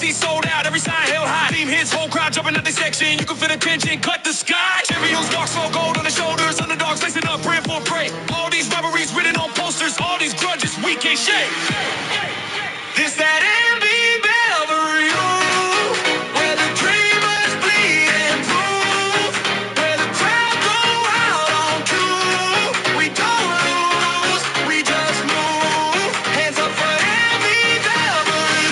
MC sold out, every sign held high. Team hits, whole crowd jumping at the section. You can feel the tension, cut the sky. Champions walk, so gold on the shoulders. Underdogs facing up, praying for prey. All these rivalries written on posters. All these grudges we can't shake. This that MB Belvery, where the dreamers bleed and prove, where the crowd go out on cue. We don't lose, we just move. Hands up for MB Belvery.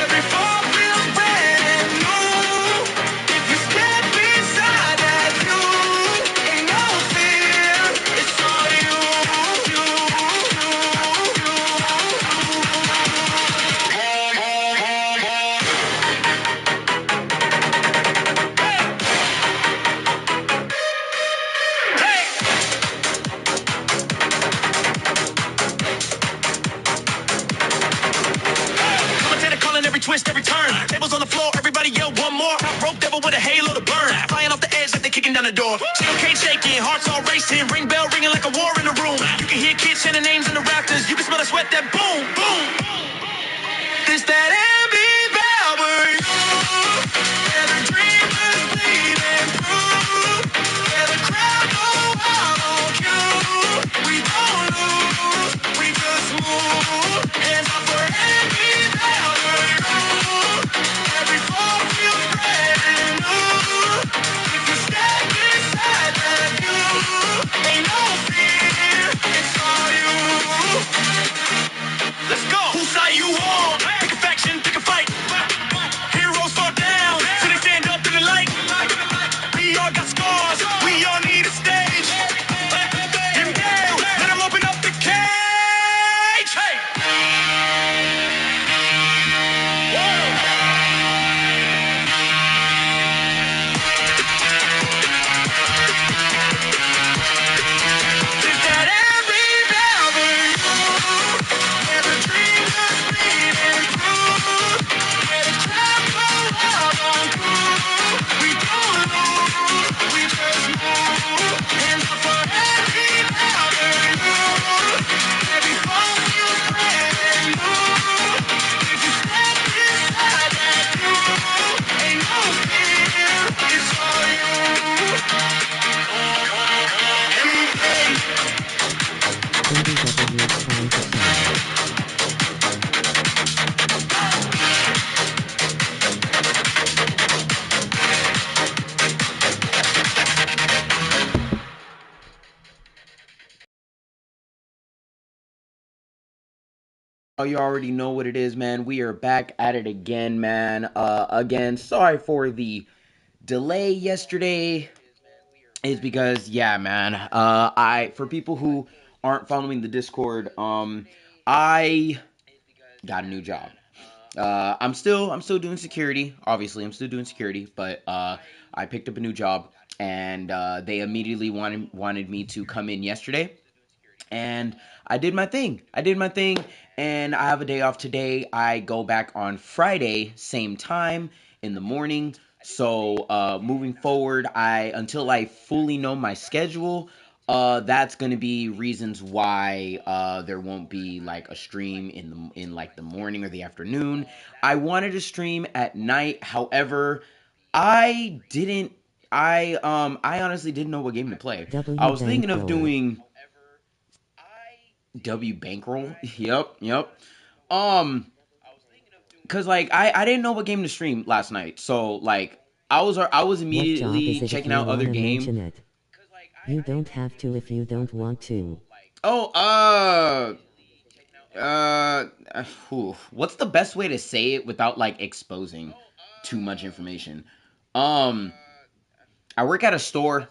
Every fall feels brand new. If you step inside that view, ain't no fear, it's all you. Twist every turn, tables on the floor, everybody yell one more. Top rope devil with a halo to burn, flying off the edge like they kicking down the door. Steel cage shaking, hearts all racing, ring bell ringing like a war in the room. You can hear kids chanting names in the rafters, you can smell the sweat that boom, boom. This that MB Belvery, where the dreamers bleed and prove, where the crowd go out on cue. We don't lose, we just move. Hands up for MB Belvery. Every fall feels brand new. If you step inside that view, ain't no fear, it's all you. Let's go. Whose side you on? Pick a faction, pick a fight. Heroes fall down, so they stand up in the light. We all got scars, we all need a stage. Here we go, let them open up the cage. Hey. You already know what it is, man. We are back at it again, man. Again, sorry for the delay yesterday. It's because, yeah, man. For people who aren't following the Discord, I got a new job. I'm still doing security. Obviously, I'm still doing security, but I picked up a new job, and they immediately wanted me to come in yesterday. And I did my thing, and I have a day off today. I go back on Friday, same time, in the morning. So, moving forward, until I fully know my schedule, that's gonna be reasons why, there won't be, like, a stream in like, the morning or the afternoon. I wanted to stream at night, however, I honestly didn't know what game to play. I was thinking of doing W Bankroll. Yep. Cause like I didn't know what game to stream last night, so like I was immediately checking out other games. You don't have to if you don't want to. Oh, what's the best way to say it without like exposing too much information? I work at a store.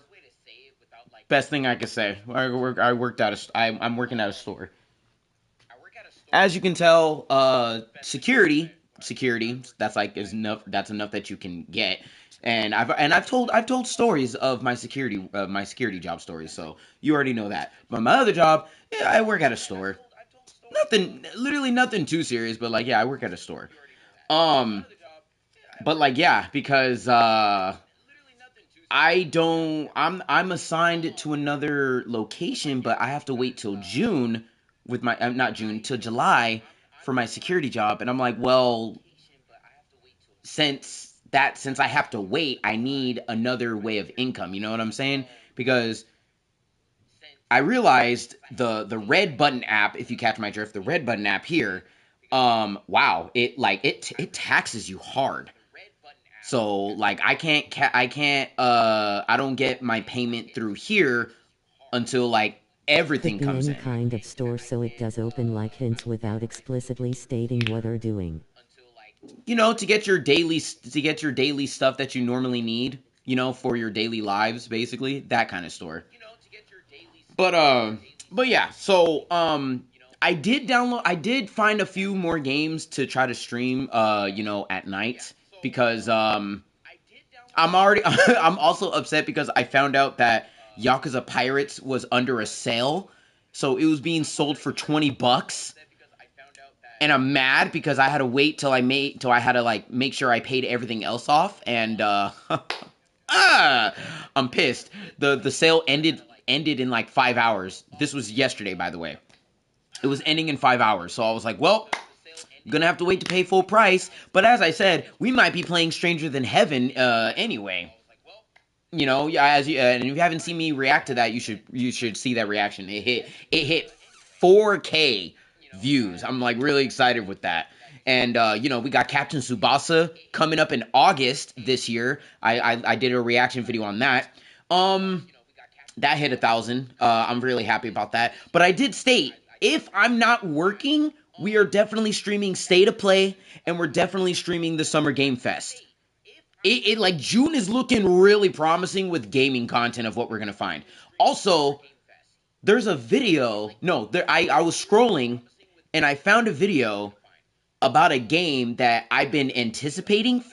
Best thing I could say. I'm working at a store. As you can tell, security. That's like is enough. That's enough that you can get. And I've told stories of my security job stories. So you already know that. But my other job, yeah, I work at a store. Literally nothing too serious. But like, yeah, I work at a store. But like, yeah, because I'm assigned to another location, but I have to wait till June with my not June till July for my security job, and I'm like, well, since I have to wait, I need another way of income. You know what I'm saying? Because I realized the red button app, if you catch my drift, the red button app here, wow, it taxes you hard. So like I don't get my payment through here until like everything Could be comes any in. kind of store, so it does open like hints without explicitly stating what they're doing. You know, to get your daily stuff that you normally need, you know, for your daily lives, basically that kind of store. But yeah, so I did find a few more games to try to stream, you know, at night because I'm already I'm also upset because I found out that Yakuza Pirates was under a sale, so it was being sold for $20. And I'm mad because I had to wait till I had to like make sure I paid everything else off, and I'm pissed. The sale ended in like 5 hours. This was yesterday, by the way. It was ending in 5 hours, so I was like, well, I'm gonna have to wait to pay full price. But as I said, we might be playing Stranger Than Heaven anyway. You know, and if you haven't seen me react to that, you should see that reaction. It hit 4K views. I'm like really excited with that. And you know, we got Captain Tsubasa coming up in August this year. I did a reaction video on that. That hit 1,000. I'm really happy about that. But I did state, if I'm not working, we are definitely streaming State of Play, and we're definitely streaming the Summer Game Fest. It like June is looking really promising with gaming content of what we're gonna find. Also, there's a video. No, I was scrolling and I found a video about a game that I've been anticipating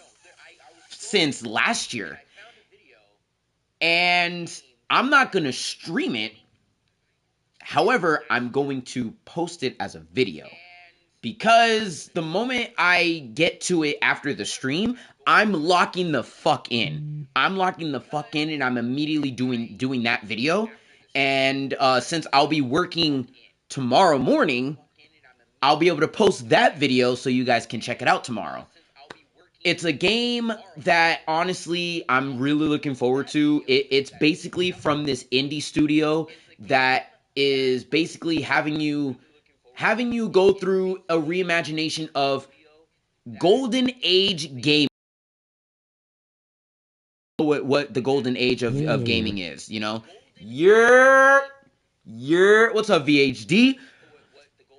since last year, and I'm not gonna stream it. However, I'm going to post it as a video. Because the moment I get to it after the stream, I'm locking the fuck in. I'm locking the fuck in, and I'm immediately doing that video. And since I'll be working tomorrow morning, I'll be able to post that video so you guys can check it out tomorrow. It's a game that honestly I'm really looking forward to. It's basically from this indie studio that is basically having you go through a reimagination of golden age game. What the golden age of gaming is, you know. You're what's up, VHD?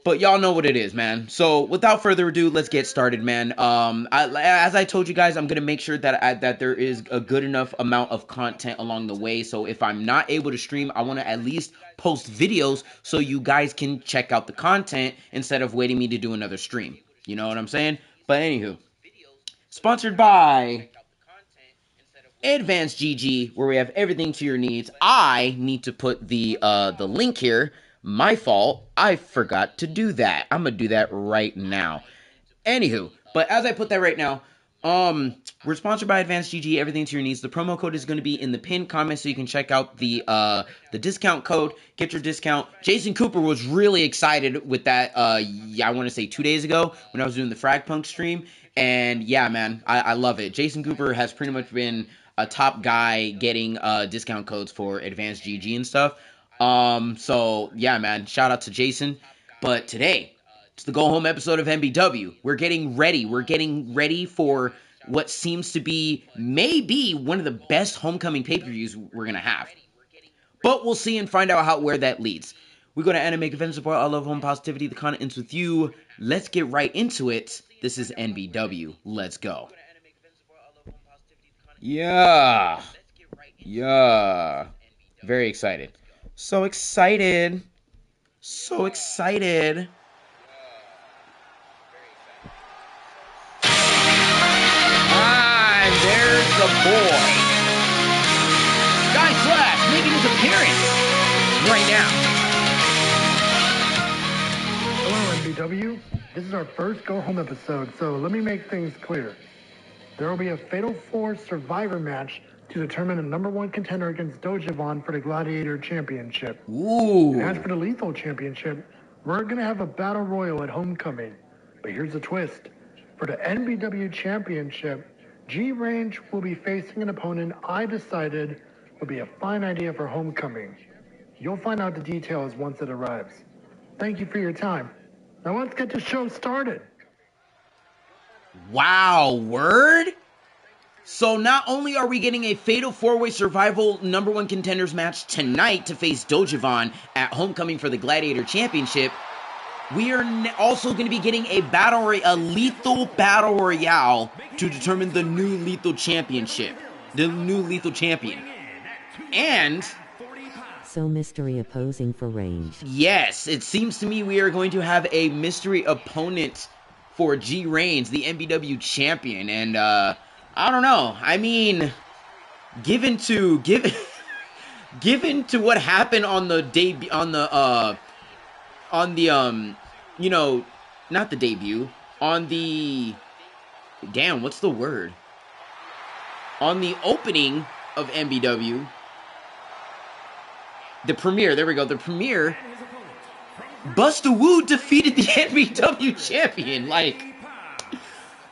But y'all know what it is, man. So without further ado, let's get started, man. As I told you guys, I'm gonna make sure that there is a good enough amount of content along the way. So if I'm not able to stream, I want to at least post videos so you guys can check out the content instead of waiting me to do another stream. You know what I'm saying? But anywho, sponsored by Advanced GG, where we have everything to your needs. I need to put the link here. My fault. I forgot to do that. I'm gonna do that right now. Anywho, but as I put that right now, we're sponsored by Advanced GG. Everything to your needs. The promo code is going to be in the pinned comment, so you can check out the discount code. Get your discount. Jason Cooper was really excited with that. I want to say 2 days ago when I was doing the Fragpunk stream, and yeah, man, I love it. Jason Cooper has pretty much been a top guy getting discount codes for Advanced GG and stuff. So yeah, man, shout out to Jason. But today, it's the go home episode of MBW. We're getting ready. We're getting ready for what seems to be maybe one of the best homecoming pay-per-views we're gonna have. But we'll see and find out where that leads. We go to Anime Event Support. I love home positivity. The content ends with you. Let's get right into it. This is NBW. Let's go. Yeah. Yeah. Very excited. So excited. So excited. And there's the boy. Sky Slash making his appearance right now. Hello, NBW. This is our first Go Home episode, so let me make things clear. There will be a Fatal 4 Survivor match to determine the #1 contender against Dojavon for the Gladiator Championship. Ooh. And as for the Lethal Championship, we're going to have a Battle Royal at Homecoming. But here's the twist. For the NBW Championship, G-Range will be facing an opponent I decided would be a fine idea for Homecoming. You'll find out the details once it arrives. Thank you for your time. Now let's get the show started. Wow, word? So not only are we getting a Fatal 4-Way Survival #1 Contenders match tonight to face Dojavon at Homecoming for the Gladiator Championship, we are also going to be getting a lethal battle royale to determine the new lethal championship, the new lethal champion. And So mystery opposing for Range. yes, it seems to me we are going to have a mystery opponent for G Reigns, the NBW champion, and I don't know. I mean, given to what happened on the debut, you know, not the debut, on the, damn, what's the word? On the opening of NBW, the premiere, there we go, the premiere, Busta Wu defeated the NBW champion. Like,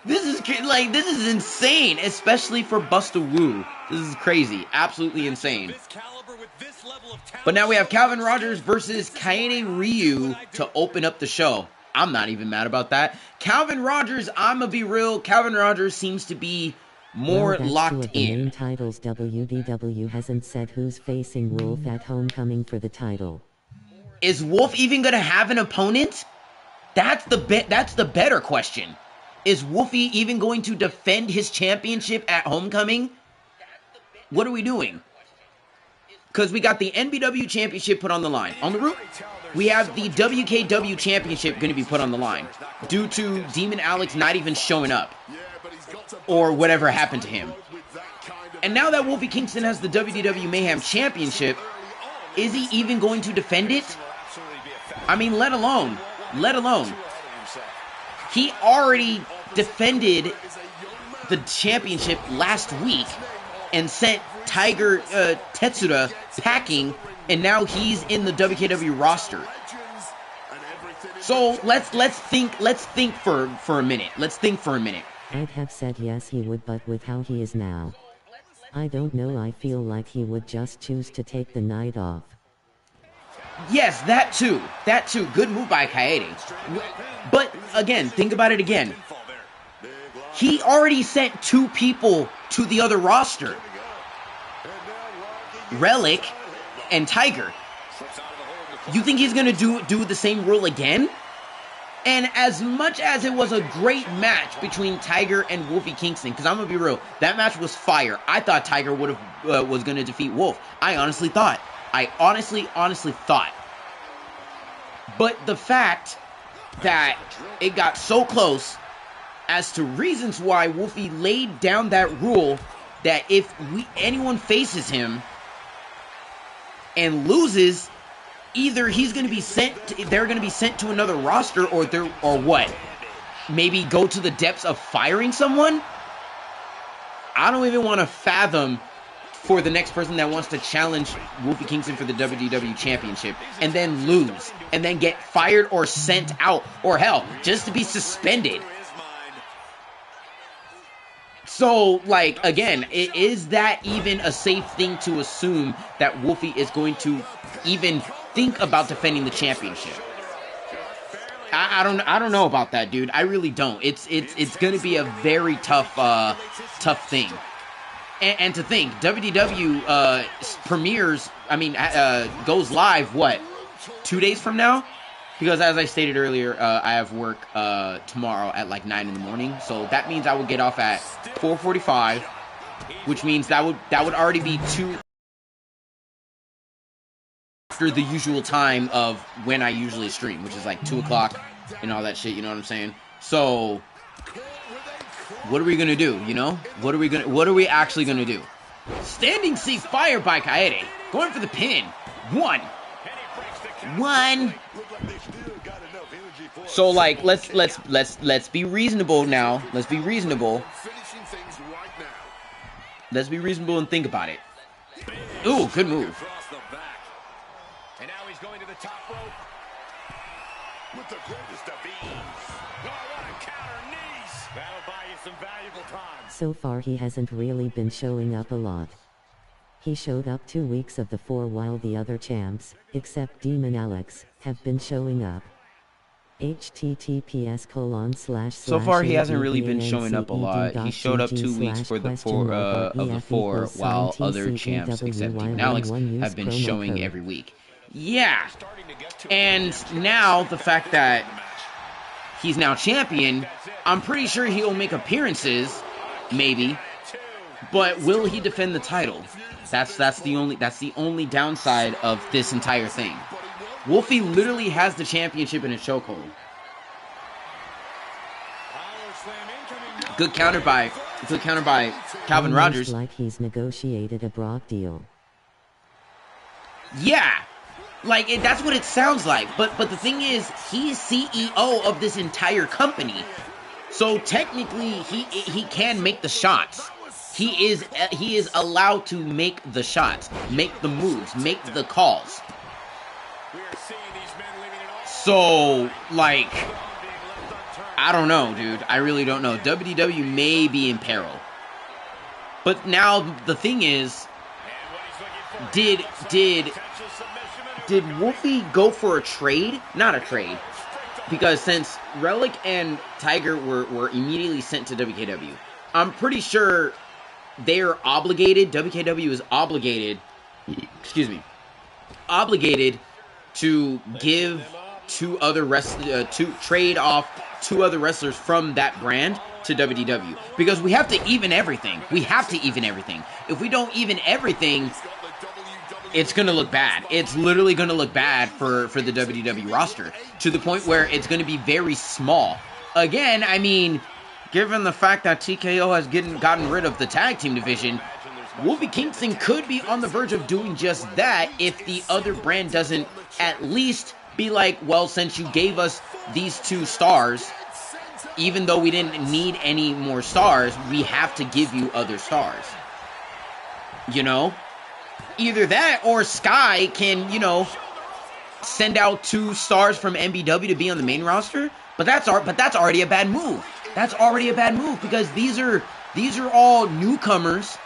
this is insane, especially for Busta Wu. This is crazy, absolutely insane. But now we have Calvin Rogers versus Kaede Ryu to open up the show. I'm not even mad about that. Calvin Rogers, I'm gonna be real, Calvin Rogers seems to be more locked two of the in. main titles. WDW hasn't said who's facing Wolf at Homecoming for the title. Is Wolf even gonna have an opponent? That's the better question. Is Wolfie even going to defend his championship at Homecoming? What are we doing? Because we got the NBW championship put on the line. On the route, we have the WKW championship going to be put on the line due to Demon Alex not even showing up or whatever happened to him. And now that Wolfie Kingston has the WDW Mayhem championship, is he even going to defend it? I mean, let alone, he already defended the championship last week and sent Tiger Tetsuda packing, and now he's in the WKW roster. So let's think for a minute. Let's think for a minute. I'd have said yes he would, but with how he is now, I don't know. I feel like he would just choose to take the night off. Yes, that too. Good move by Kaede. But again, think about it again. He already sent 2 people to the other roster. Relic and Tiger. You think he's going to do the same rule again? And as much as it was a great match between Tiger and Wolfie Kingston, because I'm going to be real, that match was fire. I thought Tiger was going to defeat Wolf. I honestly thought. I honestly thought. But the fact that it got so close as to reasons why Wolfie laid down that rule that if anyone faces him and loses, either he's going to be they're going to be sent to another roster, or what? Maybe go to the depths of firing someone? I don't even want to fathom for the next person that wants to challenge Wolfie Kingston for the WDW Championship and then lose and then get fired or sent out, or hell, just to be suspended. So, like, again, is that even a safe thing to assume that Wolfie is going to even think about defending the championship? I don't know about that, dude. I really don't. It's going to be a very tough thing. And to think, WDW premieres, goes live, what, 2 days from now? Because as I stated earlier, I have work tomorrow at like 9 in the morning. So that means I would get off at 4:45, which means that would already be 2 after the usual time of when I usually stream, which is like 2 o'clock and all that shit, you know what I'm saying? So what are we gonna do, you know? What are we actually gonna do? Standing C fire by Kaede. Going for the pin. One. So like let's be reasonable now. Let's be reasonable. Let's be reasonable and think about it. Ooh, good move. And now he's going to the top rope with the greatest of ease. Oh, what a counter, knees. So far he hasn't really been showing up a lot. He showed up 2 weeks of the 4 while the other champs, except Demon Alex, have been showing up. So far, he hasn't really been showing up a lot. He showed up 2 weeks for the four of the 4, while other champs, except Demon Alex, have been showing every week. Yeah, and now the fact that he's now champion, I'm pretty sure he'll make appearances, maybe, but will he defend the title? That's the only downside of this entire thing. Wolfie literally has the championship in a chokehold. Good counter by Calvin Rogers. Like he's negotiated a Brock deal. Yeah, like that's what it sounds like. But the thing is, he's CEO of this entire company, so technically he can make the shots. He is allowed to make the shots, make the moves, make the calls. So, like, I don't know, dude. I really don't know. WDW may be in peril. But now the thing is, did Wolfie go for a trade? Not a trade. Because since Relic and Tiger were immediately sent to WKW, I'm pretty sure they're obligated, WKW is obligated, obligated to give to trade off 2 other wrestlers from that brand to WDW, because we have to even everything. If we don't even everything, it's gonna look bad. It's literally gonna look bad for the WDW roster, to the point where it's gonna be very small. Again, I mean, given the fact that TKO has gotten rid of the tag team division, Wolfie Kingston could be on the verge of doing just that if the other brand doesn't at least be like, well, since you gave us these 2 stars, even though we didn't need any more stars, we have to give you other stars. You know? Either that or Sky can, send out 2 stars from MBW to be on the main roster, but that's already a bad move. That's already a bad move, because these are all newcomers.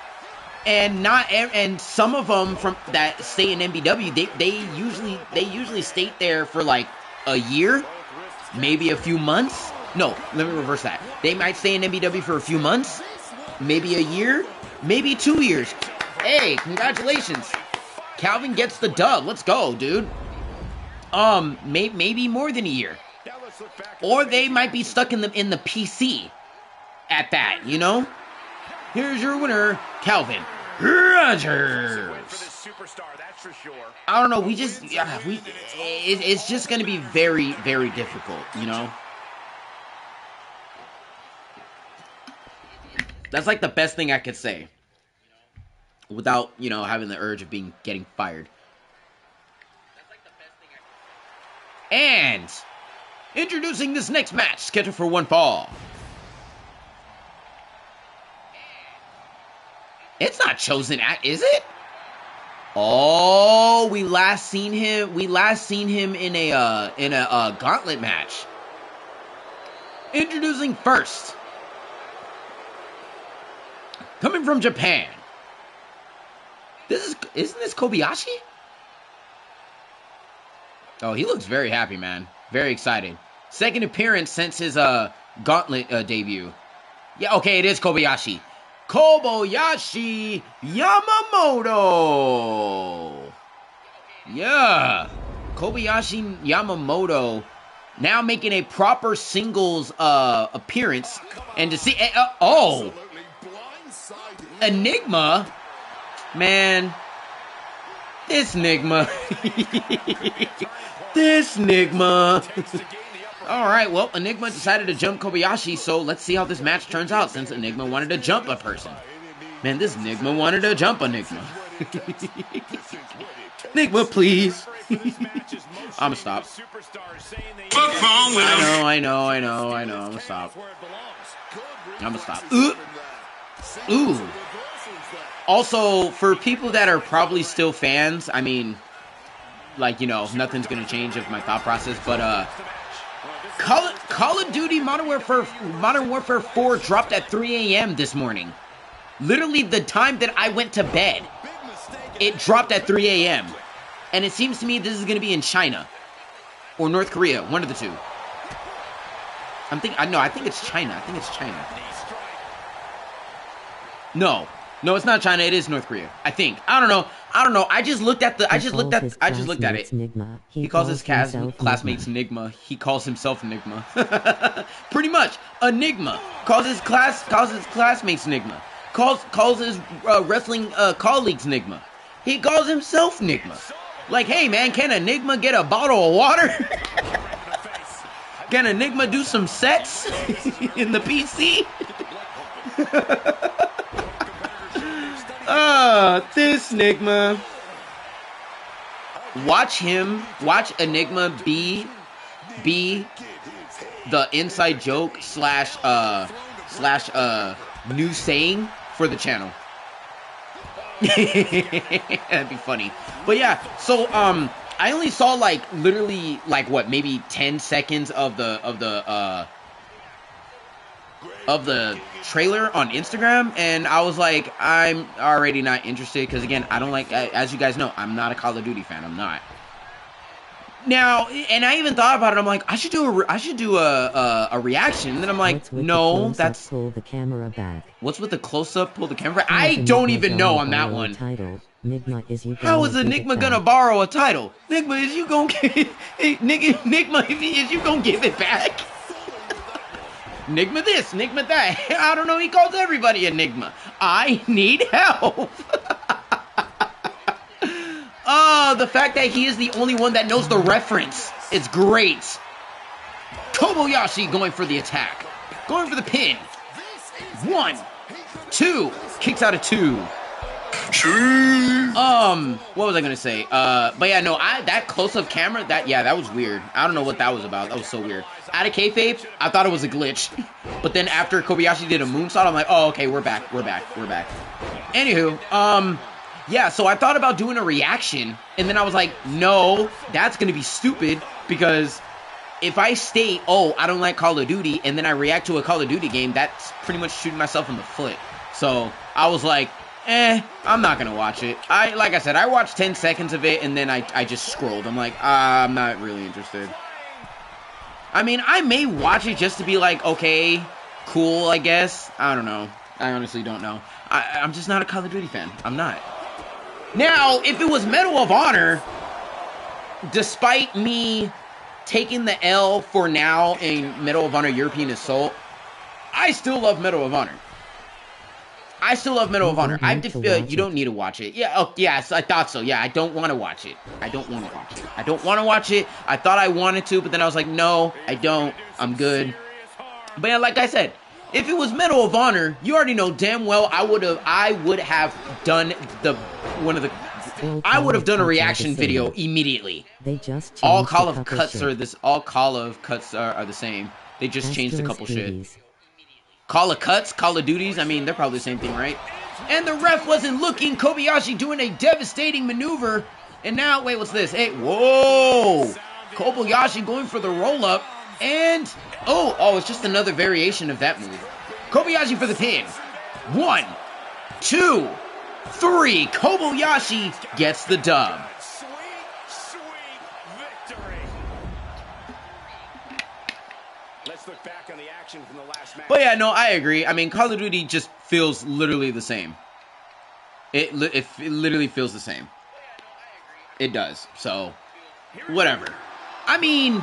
And some of them from that stay in MBW, they usually stay there for like a year, maybe a few months. No, let me reverse that. They might stay in MBW for a few months, maybe a year, maybe 2 years. Hey, congratulations, Calvin gets the dub. Let's go, dude. Maybe more than a year, or they might be stuck in the PC at that. Here's your winner, Calvin Rogers. I don't know. It's just going to be very, very difficult, That's like the best thing I could say without, having the urge of getting fired. And introducing this next match, scheduled for 1 fall. It's not Chosen Act, is it? Oh, we last seen him in a gauntlet match. Introducing first, coming from Japan. Isn't this Kobayashi? Oh, he looks very happy, man. Very excited. Second appearance since his gauntlet debut. Yeah, okay, it is Kobayashi. Kobayashi Yamamoto. Yeah. Kobayashi Yamamoto now making a proper singles appearance. And to see... oh! Enigma? Man. This Enigma. This Enigma. Alright, well, Enigma decided to jump Kobayashi, so let's see how this match turns out, since Enigma wanted to jump a person. Man, this Enigma wanted to jump Enigma. Enigma, please. I'ma stop. I know. I'ma stop. Ooh. Also, for people that are probably still fans, I mean, like, nothing's gonna change of my thought process, but, Call of Duty Modern Warfare 4 dropped at 3 a.m. this morning. Literally the time that I went to bed. It dropped at 3 a.m. And it seems to me this is going to be in China. Or North Korea. One of the two. I think it's China. I think it's China. No, it's not China. It is North Korea. I think. I don't know. I just looked at it. He calls his classmates Nigma. He calls himself Nigma. Pretty much, Enigma. Calls his classmates Nigma. Calls his wrestling colleagues Nigma. He calls himself Nigma. Like, hey man, can Enigma get a bottle of water? Can Enigma do some sets in the PC? This Enigma. Watch Enigma be the inside joke slash new saying for the channel. That'd be funny. But yeah, so I only saw literally maybe 10 seconds of the trailer on Instagram, and I was like, I'm already not interested, because again, I don't like, as you guys know, I'm not a Call of Duty fan. I'm not. Now, and I even thought about it. I'm like, I should do a reaction. And then I'm like, no, that's pull the camera back. What's with the close up? Pull the camera. I don't even know on that one. How is Enigma gonna borrow a title? Nigma, is you gonna Nigma, is you gonna give it back? Nigma this, Nigma that. I don't know. He calls everybody Enigma. I need help. Oh, the fact that he is the only one that knows the reference. It's great. Kobayashi going for the attack. Going for the pin. 1, 2. Kicks out of 2. What was I gonna say? But yeah, no, that close-up camera, that was weird. I don't know what that was about. That was so weird. Out of kayfabe, I thought it was a glitch. But then after Kobayashi did a moonsault, I'm like, oh, okay, we're back. Anywho, yeah, so I thought about doing a reaction, and then I was like, no, that's gonna be stupid, because if I state, oh, I don't like Call of Duty, and then I react to a Call of Duty game, that's pretty much shooting myself in the foot. So I was like, I'm not gonna watch it. Like I said, I watched 10 seconds of it, and then I just scrolled. I'm like, I'm not really interested. I mean, I may watch it just to be like, okay, cool, I guess. I don't know. I honestly don't know. I'm just not a Call of Duty fan. I'm not. Now, if it was Medal of Honor, despite me taking the L for now in Medal of Honor European Assault, I still love Medal of Honor. You don't need to watch it. Yeah, oh, yes, I thought so. Yeah, I don't want to watch it. I don't want to watch it. I thought I wanted to, but then I was like, no, I don't. I'm good. But yeah, like I said, if it was Medal of Honor, you already know damn well I would have done a reaction video immediately. They just all Call of cuts are the same. They just changed a couple shit. Call of cuts, Call of Duties, I mean, they're probably the same thing, right? And the ref wasn't looking. Kobayashi doing a devastating maneuver. And now, wait, what's this? Hey, whoa! Kobayashi going for the roll-up. And, oh, it's just another variation of that move. Kobayashi for the pin. 1, 2, 3. Kobayashi gets the dub. Sweet victory. Let's look back on the action from the last match. But yeah, no, I agree. I mean, Call of Duty just feels literally the same. It literally feels the same. It does. So, whatever. I mean,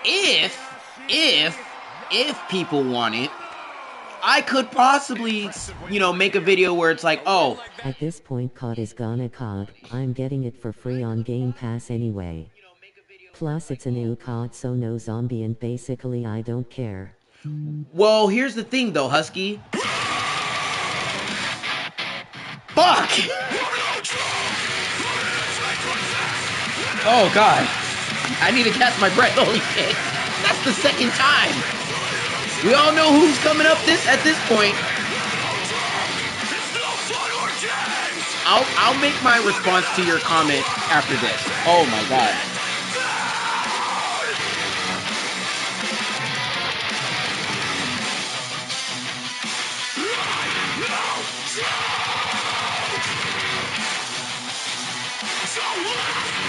if people want it, I could possibly, make a video where it's like, oh. At this point, COD is gonna COD. I'm getting it for free on Game Pass anyway. Plus, it's a new COD, so no zombie, and basically I don't care. Well, here's the thing, though, Husky. Fuck! Oh, God. I need to catch my breath. Holy shit. That's the second time. We all know who's coming up at this point. I'll make my response to your comment after this. Oh, my God.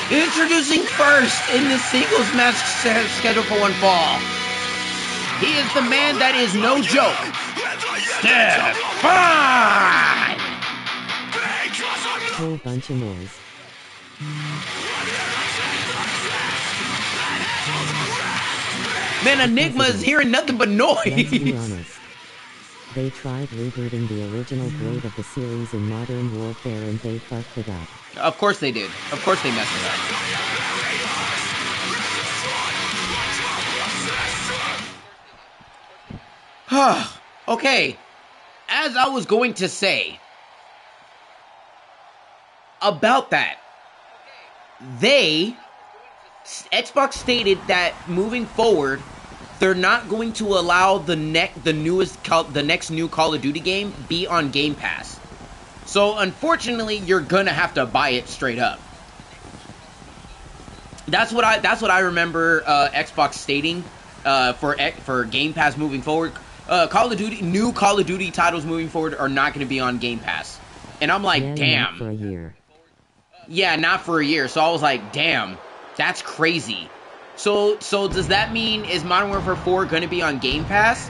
Introducing first in the singles match scheduled for one fall. He is the man that is no joke. Stefan! Whole bunch of noise. Man, Enigma is hearing nothing but noise. Let's be honest. They tried rebooting the original grade of the series in Modern Warfare and they fucked it up. Of course they did. Of course they messed it up. Okay. As I was going to say about that, Xbox stated that moving forward, they're not going to allow the next new Call of Duty game be on Game Pass. So unfortunately, you're gonna have to buy it straight up. That's what I remember Xbox stating for Game Pass moving forward. New Call of Duty titles moving forward are not going to be on Game Pass, and I'm like, damn. Not for a year. Yeah, not for a year. So I was like, damn, that's crazy. So does that mean is Modern Warfare 4 going to be on Game Pass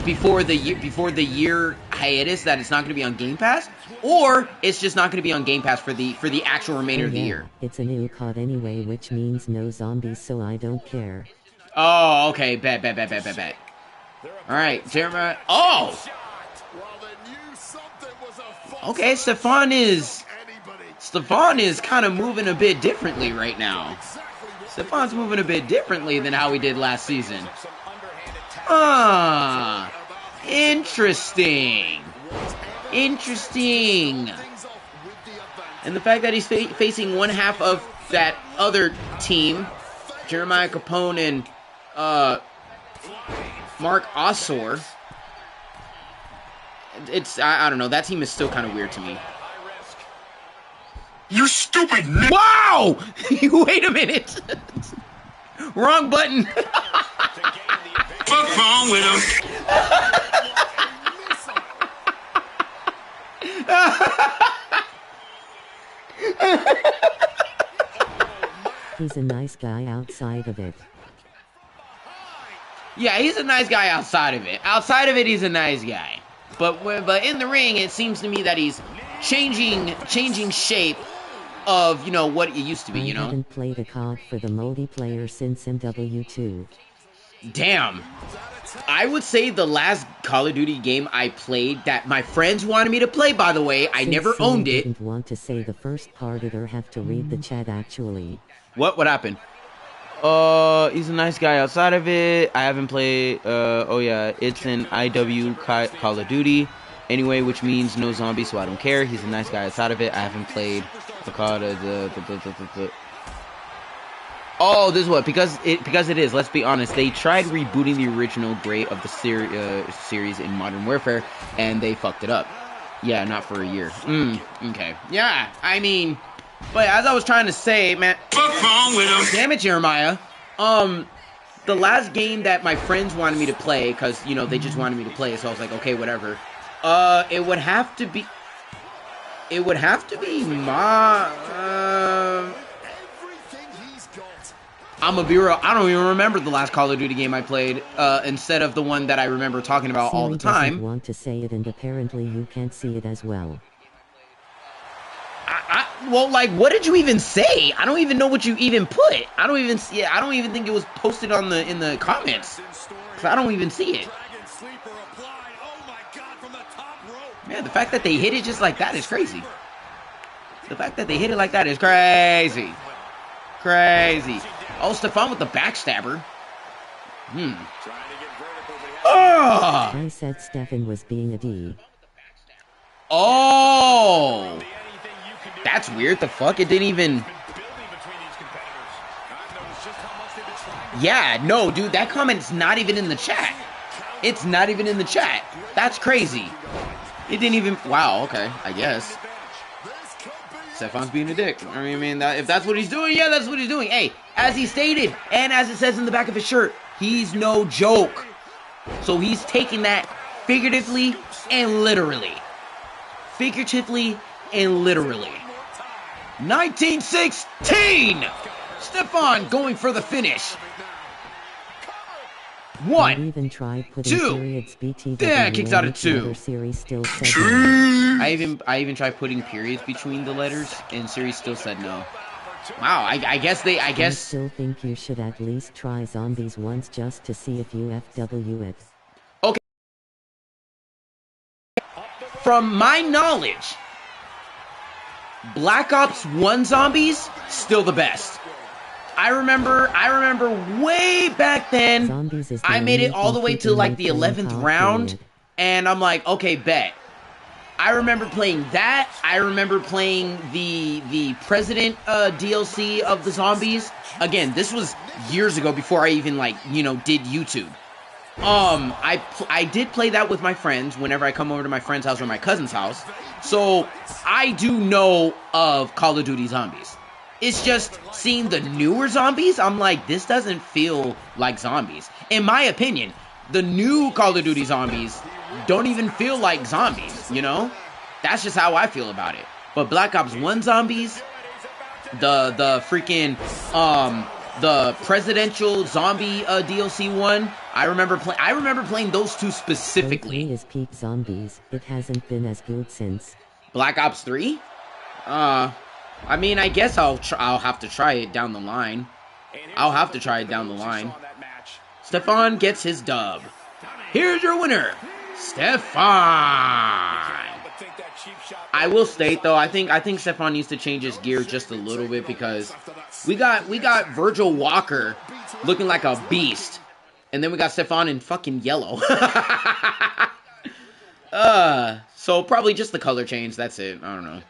before the year hiatus that it's not going to be on Game Pass, or it's just not going to be on Game Pass for the actual remainder of the year? It's a new COD anyway, which means no zombies, so I don't care. Oh, okay, bet. All right, Jeremiah. Oh, okay. Stefan is kind of moving a bit differently right now. Stefan's moving a bit differently than how he did last season. Interesting. And the fact that he's facing one half of that other team, Jeremiah Capone and Mark Osor. I don't know. That team is still kind of weird to me. You stupid n***! Wow! Wait a minute. Wrong button. What's wrong with him? He's a nice guy outside of it. Yeah, he's a nice guy outside of it. Outside of it, he's a nice guy. But in the ring, it seems to me that he's changing shape of, you know, what it used to be, you know? I haven't played a COD for the multiplayer since MW2. Damn. I would say the last Call of Duty game I played that my friends wanted me to play, by the way, I never owned it. Didn't want to say the first part or have to read the chat actually. What happened? He's a nice guy outside of it. I haven't played, oh yeah, it's an IW Call of Duty anyway, which means no zombies, so I don't care. He's a nice guy outside of it. I haven't played the COD, Oh, this is what, because it is, let's be honest, they tried rebooting the original grade of the series in Modern Warfare, and they fucked it up. Yeah, not for a year. Okay. Yeah, I mean, but as I was trying to say, man, What's wrong with him? damn it, Jeremiah. The last game that my friends wanted me to play, because, you know, they just wanted me to play, so I was like, okay, whatever. It would have to be I'm gonna be real, I don't even remember the last Call of Duty game I played, instead of the one that I remember talking about all the time. Doesn't want to say it, and apparently you can't see it as well. Well, like, what did you even say? I don't even know what you even put. I don't even think it was posted in the comments. 'Cause I don't even see it. Man, the fact that they hit it just like that is crazy. The fact that they hit it like that is crazy. Crazy. Oh, Stefan with the backstabber. Oh! I said Stefan was being a D. Oh! That's weird. The fuck? It didn't even... Yeah, no, dude, that comment's not even in the chat. It's not even in the chat. That's crazy. It didn't even... Wow, okay, I guess. Stefan's being a dick. I mean, if that's what he's doing, yeah, that's what he's doing. Hey, as he stated, and as it says in the back of his shirt, he's no joke. So he's taking that figuratively and literally. Figuratively and literally. 1916! Stefan going for the finish. One, even tried putting two. periods BTW Yeah, kicks out at two. Series still said no. I even tried putting periods between the letters, and Siri still said no. Wow, I guess. I still think you should at least try zombies once just to see if you FW it. Okay. From my knowledge, Black Ops 1 zombies still the best. I remember way back then, I made it all the way to like the 11th round, and I'm like, okay, bet. I remember playing that. I remember playing the President DLC of the zombies. Again, this was years ago before I even did YouTube. I did play that with my friends whenever I come over to my friend's house or my cousin's house. So I do know of Call of Duty zombies. It's just seeing the newer zombies, I'm like, this doesn't feel like zombies. In my opinion, the new Call of Duty zombies don't even feel like zombies, you know? That's just how I feel about it. But Black Ops 1 zombies, the freaking, the presidential zombie DLC one, I remember playing those two specifically. 3 is peak zombies. It hasn't been as good since. Black Ops 3? I mean, I guess I'll have to try it down the line. I'll have to try it down the line. Stefan gets his dub. Here's your winner, Stefan. I will state though, I think Stefan needs to change his gear just a little bit because we got Virgil Walker looking like a beast, and then we got Stefan in fucking yellow. So probably just the color change. That's it. I don't know.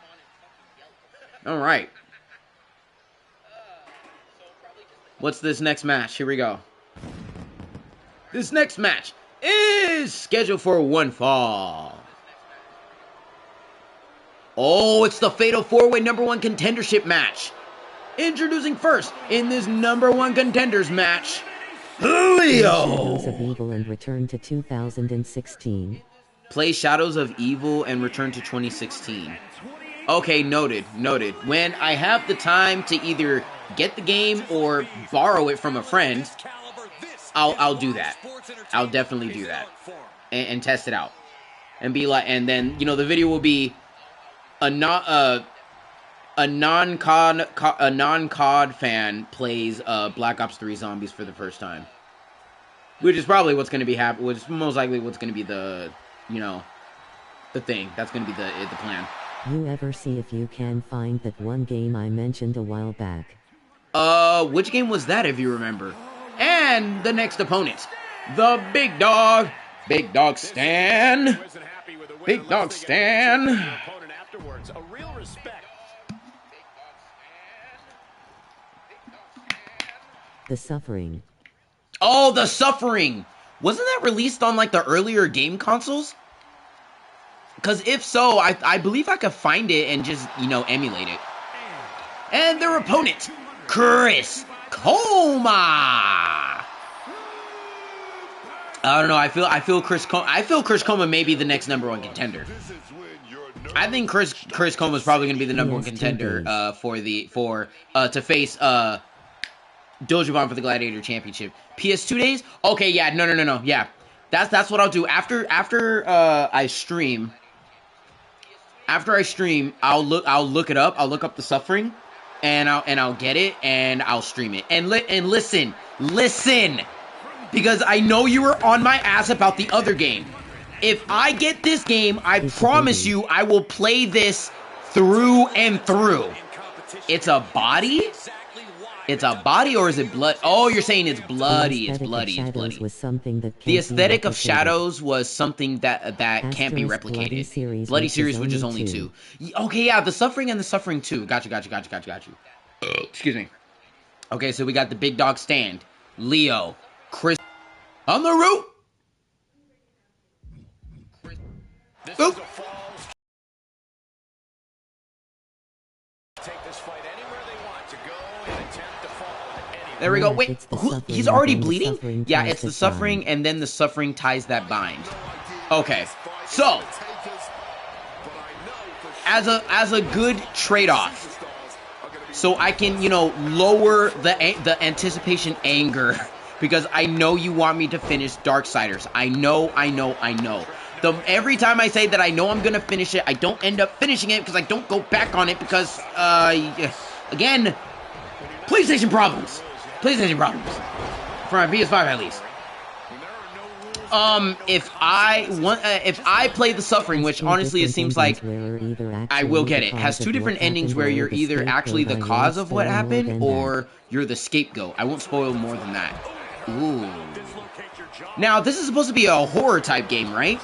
All right. What's this next match? Here we go. This next match is scheduled for one fall. Oh, it's the Fatal 4-Way #1 contendership match. Introducing first in this #1 contenders match, Leo. Shadows of Evil and Return to 2016. Play Shadows of Evil and Return to 2016. Okay, noted. When I have the time to either get the game or borrow it from a friend, I'll do that. I'll definitely do that and test it out and be like, and then the video will be a non-COD fan plays Black Ops 3 Zombies for the first time, which is probably what's going to be which is most likely what's going to be the the thing. That's going to be the plan. You ever see if you can find that one game I mentioned a while back? Which game was that, if you remember? And the next opponent, the Big Dog Stan. Big Dog Stan. The Suffering. Oh, The Suffering. Wasn't that released on like the earlier game consoles? Because if so, I believe I could find it and just, emulate it. And their opponent, Chris Coma. I don't know. I feel Chris Coma may be the next #1 contender. I think Chris Coma is probably going to be the #1 contender to face Dojibon for the Gladiator Championship. PS2 days? Okay, yeah, no. Yeah. That's what I'll do. After I stream, I'll look it up. I'll look up The Suffering, and I'll get it and I'll stream it. And listen, because I know you were on my ass about the other game. If I get this game, I promise you I will play this through and through. It's a body? It's a body, or is it blood? Oh, you're saying it's bloody. It's bloody. The aesthetic of Shadows was something that can't be replicated. Bloody series, which is only 2. Okay, yeah, The Suffering and The Suffering 2. Got you. Excuse me. Okay, so we got the Big Dog Stand, Leo, Chris on the route. Oop. There we go. Wait, he's already bleeding? Yeah, it's The Suffering, and then The Suffering ties that bind. Okay, so as a good trade-off, so I can, you know, lower the anticipation anger, because I know you want me to finish Darksiders. I know. Every time I say that I know I'm gonna finish it, I don't end up finishing it because I don't go back on it because, again, PlayStation problems. For my PS5 at least. If I play The Suffering, which honestly it seems like I will get it, has two different endings where you're either actually the cause of what happened or you're the scapegoat. I won't spoil more than that. Ooh. Now, this is supposed to be a horror type game, right?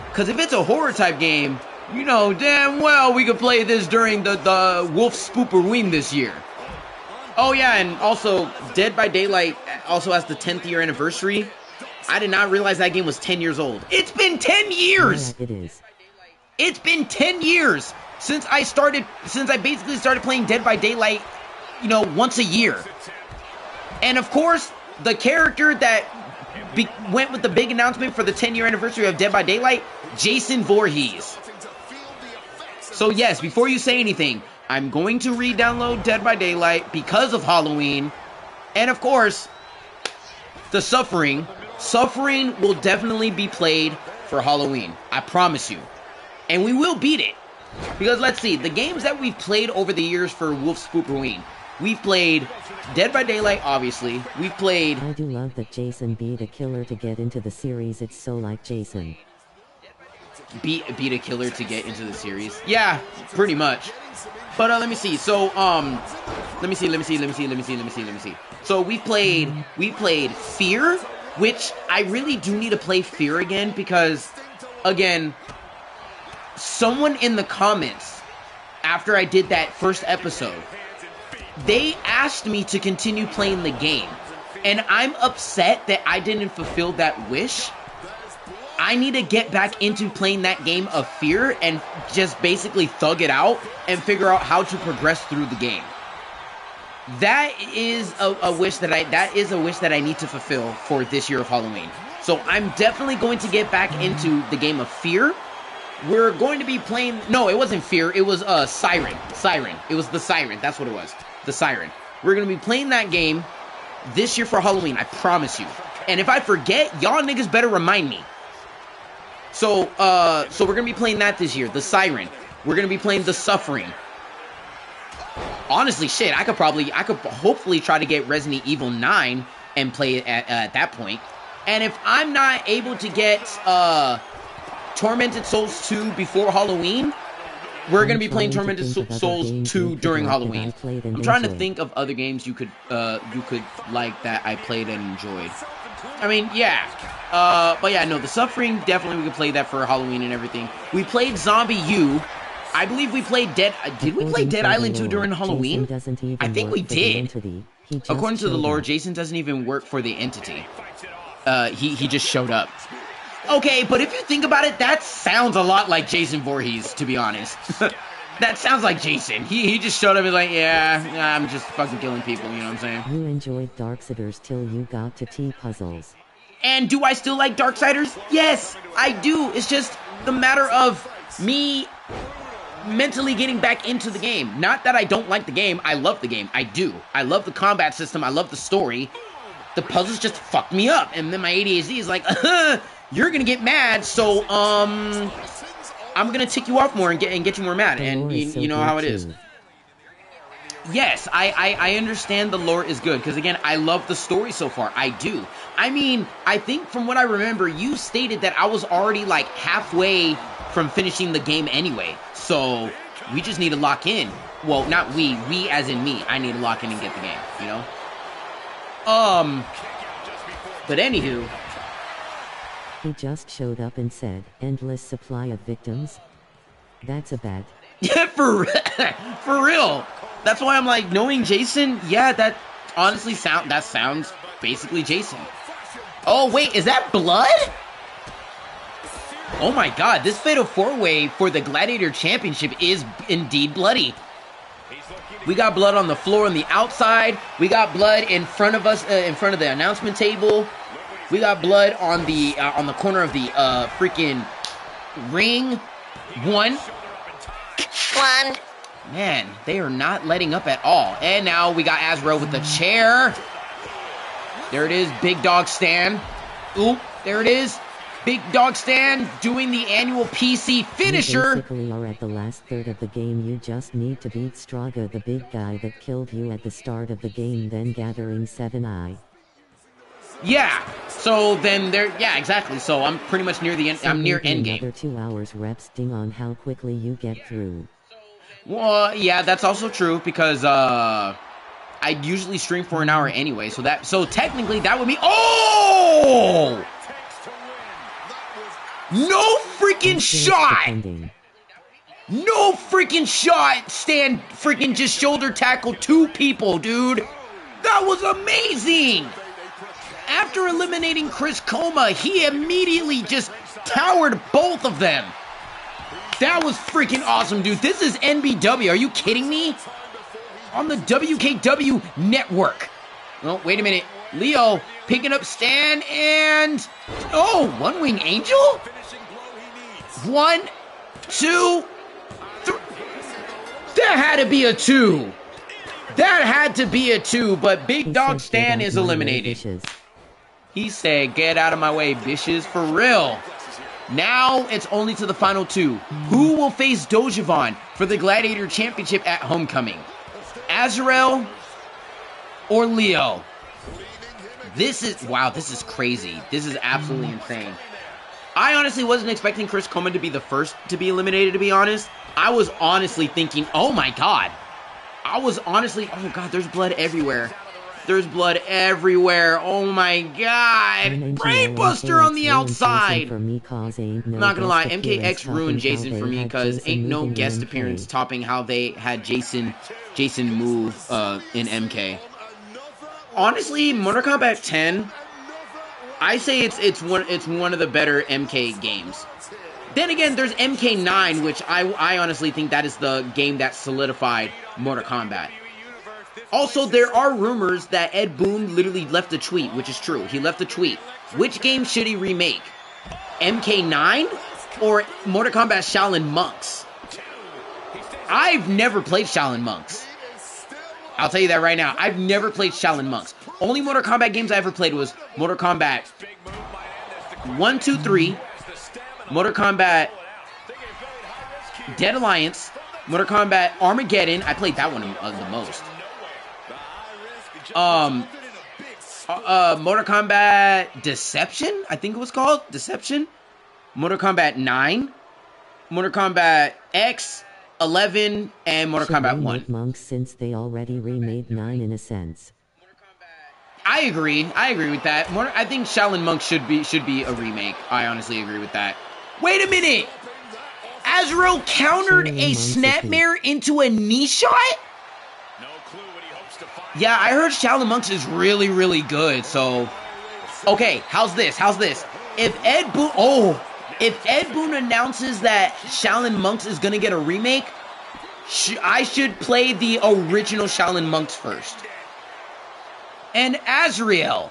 Because if it's a horror type game, you know damn well we could play this during the Wolf Spooperween this year. Oh yeah, and also Dead by Daylight also has the 10th year anniversary. I did not realize that game was 10 years old. It's been 10 years! Yeah, it is. It's been 10 years since I basically started playing Dead by Daylight, you know, once a year. And of course, the character that went with the big announcement for the 10-year anniversary of Dead by Daylight, Jason Voorhees. So yes, before you say anything, I'm going to re-download Dead by Daylight because of Halloween. And of course, The Suffering. Suffering will definitely be played for Halloween. I promise you. And we will beat it. Because let's see, the games that we've played over the years for Wolf Spooperween. We've played Dead by Daylight, obviously. We've played... I do love that Jason beat a killer to get into the series. It's so like Jason. Beat a killer to get into the series? Yeah, pretty much. But let me see. So, let me see. So we played Fear, which I really do need to play Fear again because, again, someone in the comments, after I did that first episode, they asked me to continue playing the game. And I'm upset that I didn't fulfill that wish. I need to get back into playing that game of Fear and just basically thug it out and figure out how to progress through the game. That is a wish that I need to fulfill for this year of Halloween. So I'm definitely going to get back into the game of Fear. We're going to be playing... No, it wasn't Fear. It was Siren. It was the Siren. That's what it was. The Siren. We're going to be playing that game this year for Halloween. I promise you. And if I forget, y'all niggas better remind me. So we're going to be playing that this year. The Siren. We're going to be playing The Suffering. Honestly, shit, I could hopefully try to get Resident Evil 9 and play it at that point. And if I'm not able to get Tormented Souls 2 before Halloween, we're going to be playing Tormented Souls 2 during Halloween. I'm trying to think of other games you could like that I played and enjoyed. I mean, yeah. But yeah, no, The Suffering, definitely we could play that for Halloween and everything. We played Zombie U. I believe we played Did we play Dead Island 2 during Halloween? I think we did. According to the lore, Jason doesn't even work for the entity. He just showed up. Okay, but if you think about it, that sounds a lot like Jason Voorhees, to be honest. That sounds like Jason. He just showed up and was like, yeah, I'm just fucking killing people, you know what I'm saying? You enjoyed Darksiders till you got to T-puzzles. And do I still like Darksiders? Yes, I do. It's just the matter of me mentally getting back into the game. Not that I don't like the game. I love the game. I do. I love the combat system. I love the story. The puzzles just fucked me up. And then my ADHD is like, you're gonna get mad, so, I'm gonna tick you off more and get you more mad. And you know how it is. Yes, I understand the lore is good, because again, I love the story so far. I do. I mean, I think from what I remember, you stated that I was already like halfway from finishing the game anyway. So, we just need to lock in. Well, not we as in me. I need to lock in and get the game, you know? But anywho. He just showed up and said, endless supply of victims? That's a bad. Yeah, for real. That's why I'm like, knowing Jason, yeah, that honestly sounds basically Jason. Oh, wait, is that blood? Oh my god, this Fatal 4-Way for the Gladiator Championship is indeed bloody. We got blood on the floor on the outside. We got blood in front of us, in front of the announcement table. We got blood on the corner of the freaking Ring. One. One. Man, they are not letting up at all. And now we got Azrael with the chair. There it is, Big Dog Stan. Oop, there it is. Big Dog Stan doing the annual PC finisher. You basically are at the last third of the game. You just need to beat Straga, the big guy that killed you at the start of the game, then gathering 7i. Yeah, so then there, yeah, exactly. So I'm pretty much near the end, I'm near endgame. Another 2 hours resting on how quickly you get through. Well, yeah, that's also true because I usually stream for an hour anyway, so technically that would be oh! No freaking shot! No freaking shot! Stan freaking just shoulder tackled 2 people, dude. That was amazing! After eliminating Chris Coma, he immediately just towered both of them. That was freaking awesome, dude. This is NBW. Are you kidding me? On the WKW network. Oh, wait a minute. Leo picking up Stan and... oh, One Wing Angel? 1, 2, 3. That had to be a 2. That had to be a 2, but Big Dog Stan is eliminated. He said, get out of my way, bitches, for real. Now it's only to the final 2. Who will face Dojavon for the Gladiator Championship at Homecoming? Azrael or Leo? This is, wow, this is crazy. This is absolutely insane. I honestly wasn't expecting Chris Coleman to be the first to be eliminated, to be honest. I was honestly thinking, oh my god. I was honestly, oh god, there's blood everywhere. There's blood everywhere. Oh my god. Brainbuster on the outside. I'm not gonna lie, MKX ruined Jason for me because ain't no guest appearance topping how they had Jason move in MK. Honestly, Mortal Kombat 10, I say it's one of the better MK games. Then again, there's MK9, which I honestly think that is the game that solidified Mortal Kombat. Also, there are rumors that Ed Boon literally left a tweet, which is true. He left a tweet. Which game should he remake? MK9 or Mortal Kombat Shaolin Monks? I've never played Shaolin Monks. I'll tell you that right now. I've never played Shaolin Monks. Only Mortal Kombat games I ever played was Mortal Kombat 1, 2, 3, Mortal Kombat Dead Alliance, Mortal Kombat Armageddon. I played that one the most. Mortal Kombat Deception, I think it was called. Deception. Mortal Kombat 9. Mortal Kombat X, 11, and Mortal Kombat 1. Monks, since they already remade 9 in a sense. I agree with that. I think Shaolin Monks should be a remake. I honestly agree with that. Wait a minute! Azrael countered a Snapmare into a knee shot? Yeah, I heard Shaolin Monks is really, really good, so... okay, how's this? If Ed Boon announces that Shaolin Monks is gonna get a remake, I should play the original Shaolin Monks first. And Azrael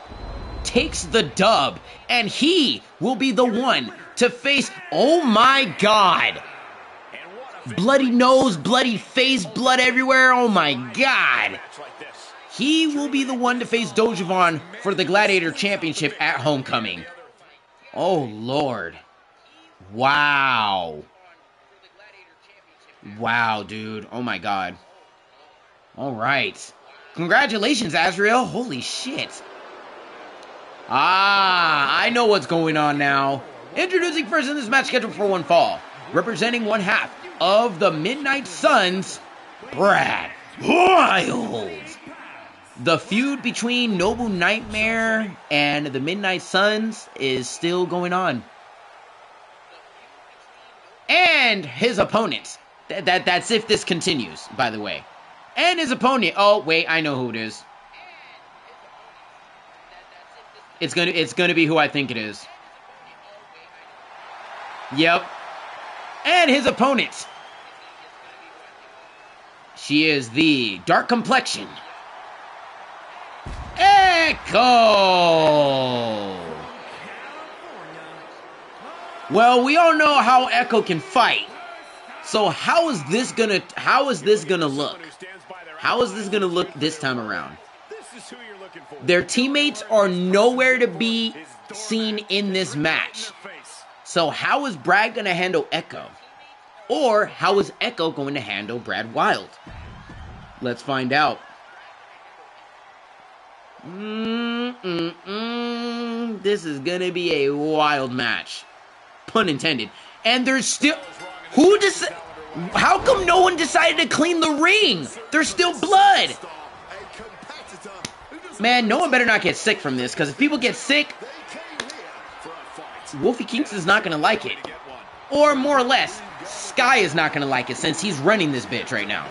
takes the dub, and he will be the one to face... oh my god! Bloody nose, bloody face, blood everywhere, oh my god! He will be the one to face Dojavon for the Gladiator Championship at Homecoming. Oh, Lord. Wow. Wow, dude. Oh, my God. All right. Congratulations, Azrael. Holy shit. I know what's going on now. Introducing first in this match scheduled for one fall. Representing one half of the Midnight Suns, Brad Wild. The feud between Noble Nightmare and the Midnight Suns is still going on. And his opponent. That's if this continues, by the way. And his opponent. Oh, wait, I know who it is. It's gonna be who I think it is. Yep. And his opponent. She is the Dark Complexion. Echo! Well, we all know how Echo can fight. So how is this gonna look? How is this gonna look this time around? Their teammates are nowhere to be seen in this match. So how is Brad gonna handle Echo? Or how is Echo going to handle Brad Wild? Let's find out. This is gonna be a wild match. Pun intended. And there's still... How come no one decided to clean the ring? There's still blood. Man, no one better not get sick from this, because if people get sick, Wolfie Kingston's not gonna like it. Or more or less, Sky is not gonna like it, since he's running this bitch right now.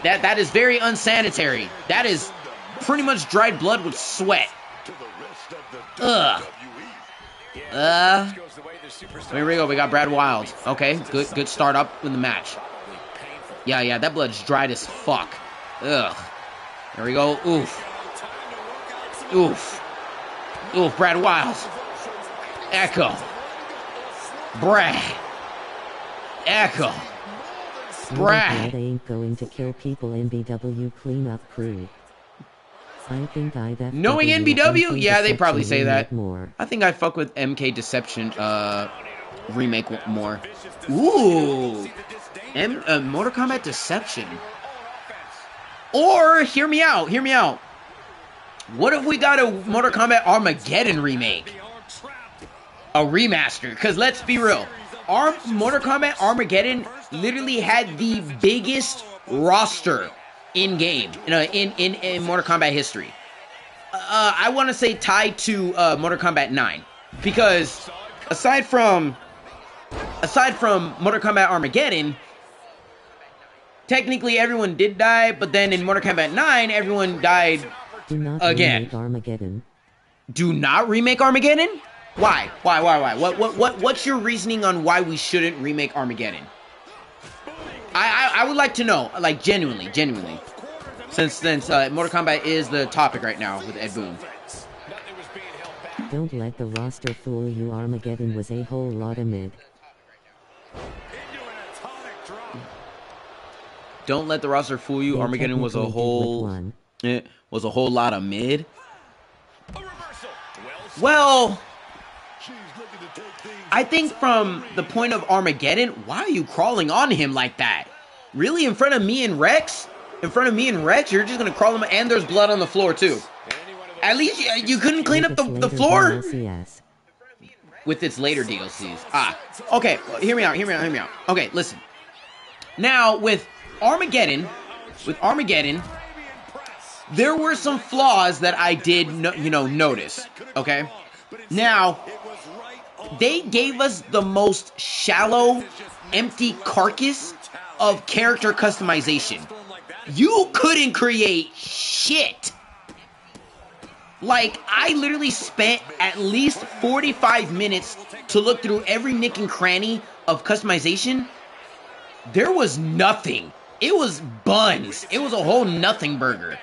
That is very unsanitary. That is pretty much dried blood with sweat. Ugh. Here we go. We got Brad Wild. Okay, good start up in the match. Yeah, that blood's dried as fuck. Ugh. There we go. Oof. Brad Wild. Echo. Brad. Echo. Brad. They ain't going to kill people. NBW cleanup crew. I think knowing NBW? Yeah, they probably say that. More. I think I fuck with MK Deception remake more. Ooh. Mortal Kombat Deception. Or, hear me out. What if we got a Mortal Kombat Armageddon remake? A remaster. Because let's be real. Mortal Kombat Armageddon literally had the biggest roster in-game, in Mortal Kombat history. I want to say tied to Mortal Kombat 9. Because aside from Mortal Kombat Armageddon, technically everyone did die, but then in Mortal Kombat 9, everyone died again. Do not remake Armageddon? Why? What's your reasoning on why we shouldn't remake Armageddon? I would like to know, like, genuinely. Since Mortal Kombat is the topic right now with Ed Boon. Don't let the roster fool you. Armageddon was a whole lot of mid. Don't let the roster fool you. Armageddon was a whole lot of mid. Well, I think from the point of Armageddon, why are you crawling on him like that? Really, in front of me and Rex? You're just gonna crawl him, and there's blood on the floor too. At least you couldn't clean up the floor? With its later DLCs. Okay, well, hear me out. Okay, listen. Now, with Armageddon, there were some flaws that I did, notice. Okay? Now, they gave us the most shallow, empty carcass of character customization. You couldn't create shit. Like, I literally spent at least 45 minutes to look through every nick and cranny of customization. There was nothing. It was buns. It was a whole nothing burger.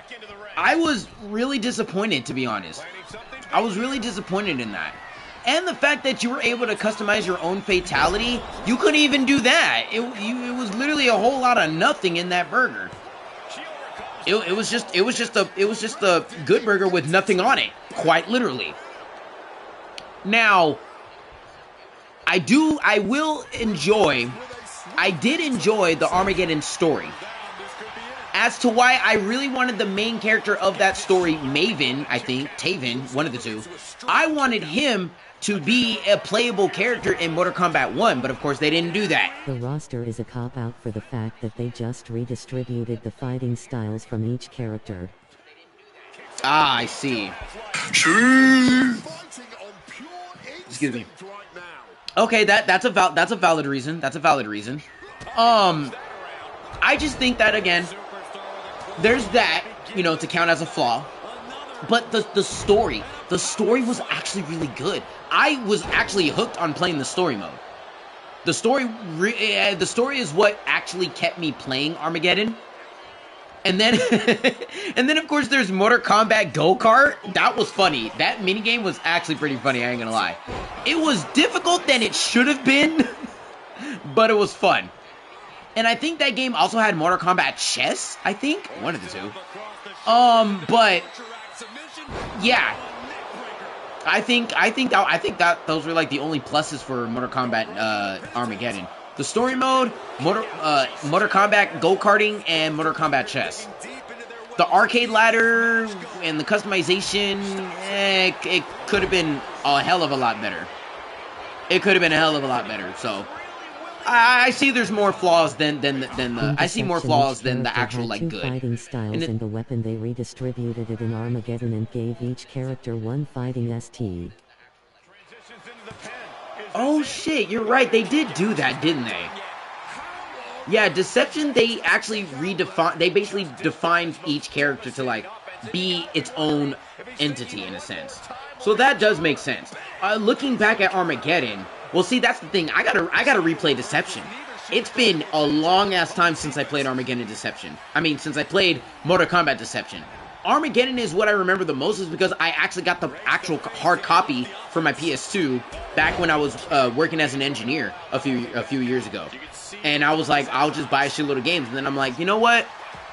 I was really disappointed, to be honest. I was really disappointed in that. And the fact that you were able to customize your own fatality, you couldn't even do that. It was literally a whole lot of nothing in that burger. It was just a good burger with nothing on it, quite literally. Now, I did enjoy the Armageddon story. As to why I really wanted the main character of that story, Taven, one of the two, I wanted him to be a playable character in Mortal Kombat 1, but of course they didn't do that. The roster is a cop-out for the fact that they just redistributed the fighting styles from each character. I see. Excuse me. Okay, that's a valid reason. I just think that, again, there's that, to count as a flaw. But the story was actually really good. I was actually hooked on playing the story mode. The story is what actually kept me playing Armageddon. And then, and then of course there's Mortal Kombat Go-Kart. That was funny. That minigame was actually pretty funny, I ain't gonna lie. It was difficult than it should have been, but it was fun. And I think that game also had Mortal Kombat Chess, I think. One of the two. But yeah. I think that those were like the only pluses for Mortal Kombat Armageddon. The story mode, Mortal Kombat Go-Karting, and Mortal Kombat Chess. The arcade ladder and the customization, it could have been a hell of a lot better. It could have been a hell of a lot better. So I see there's more flaws than the I see more flaws than the actual like good. Fighting styles and the weapon they redistributed it in Armageddon and gave each character one fighting ST. Oh shit, you're right. They did do that, didn't they? Yeah, Deception, they actually redefined, they basically defined each character to like be its own entity in a sense. So that does make sense. Looking back at Armageddon, well see that's the thing, I gotta replay Deception. It's been a long ass time since I played Armageddon Deception. I mean, since I played Mortal Kombat Deception. Armageddon is what I remember the most is because I actually got the actual hard copy for my PS2 back when I was working as an engineer a few years ago. And I was like, I'll just buy a shitload of games. And then I'm like, you know what?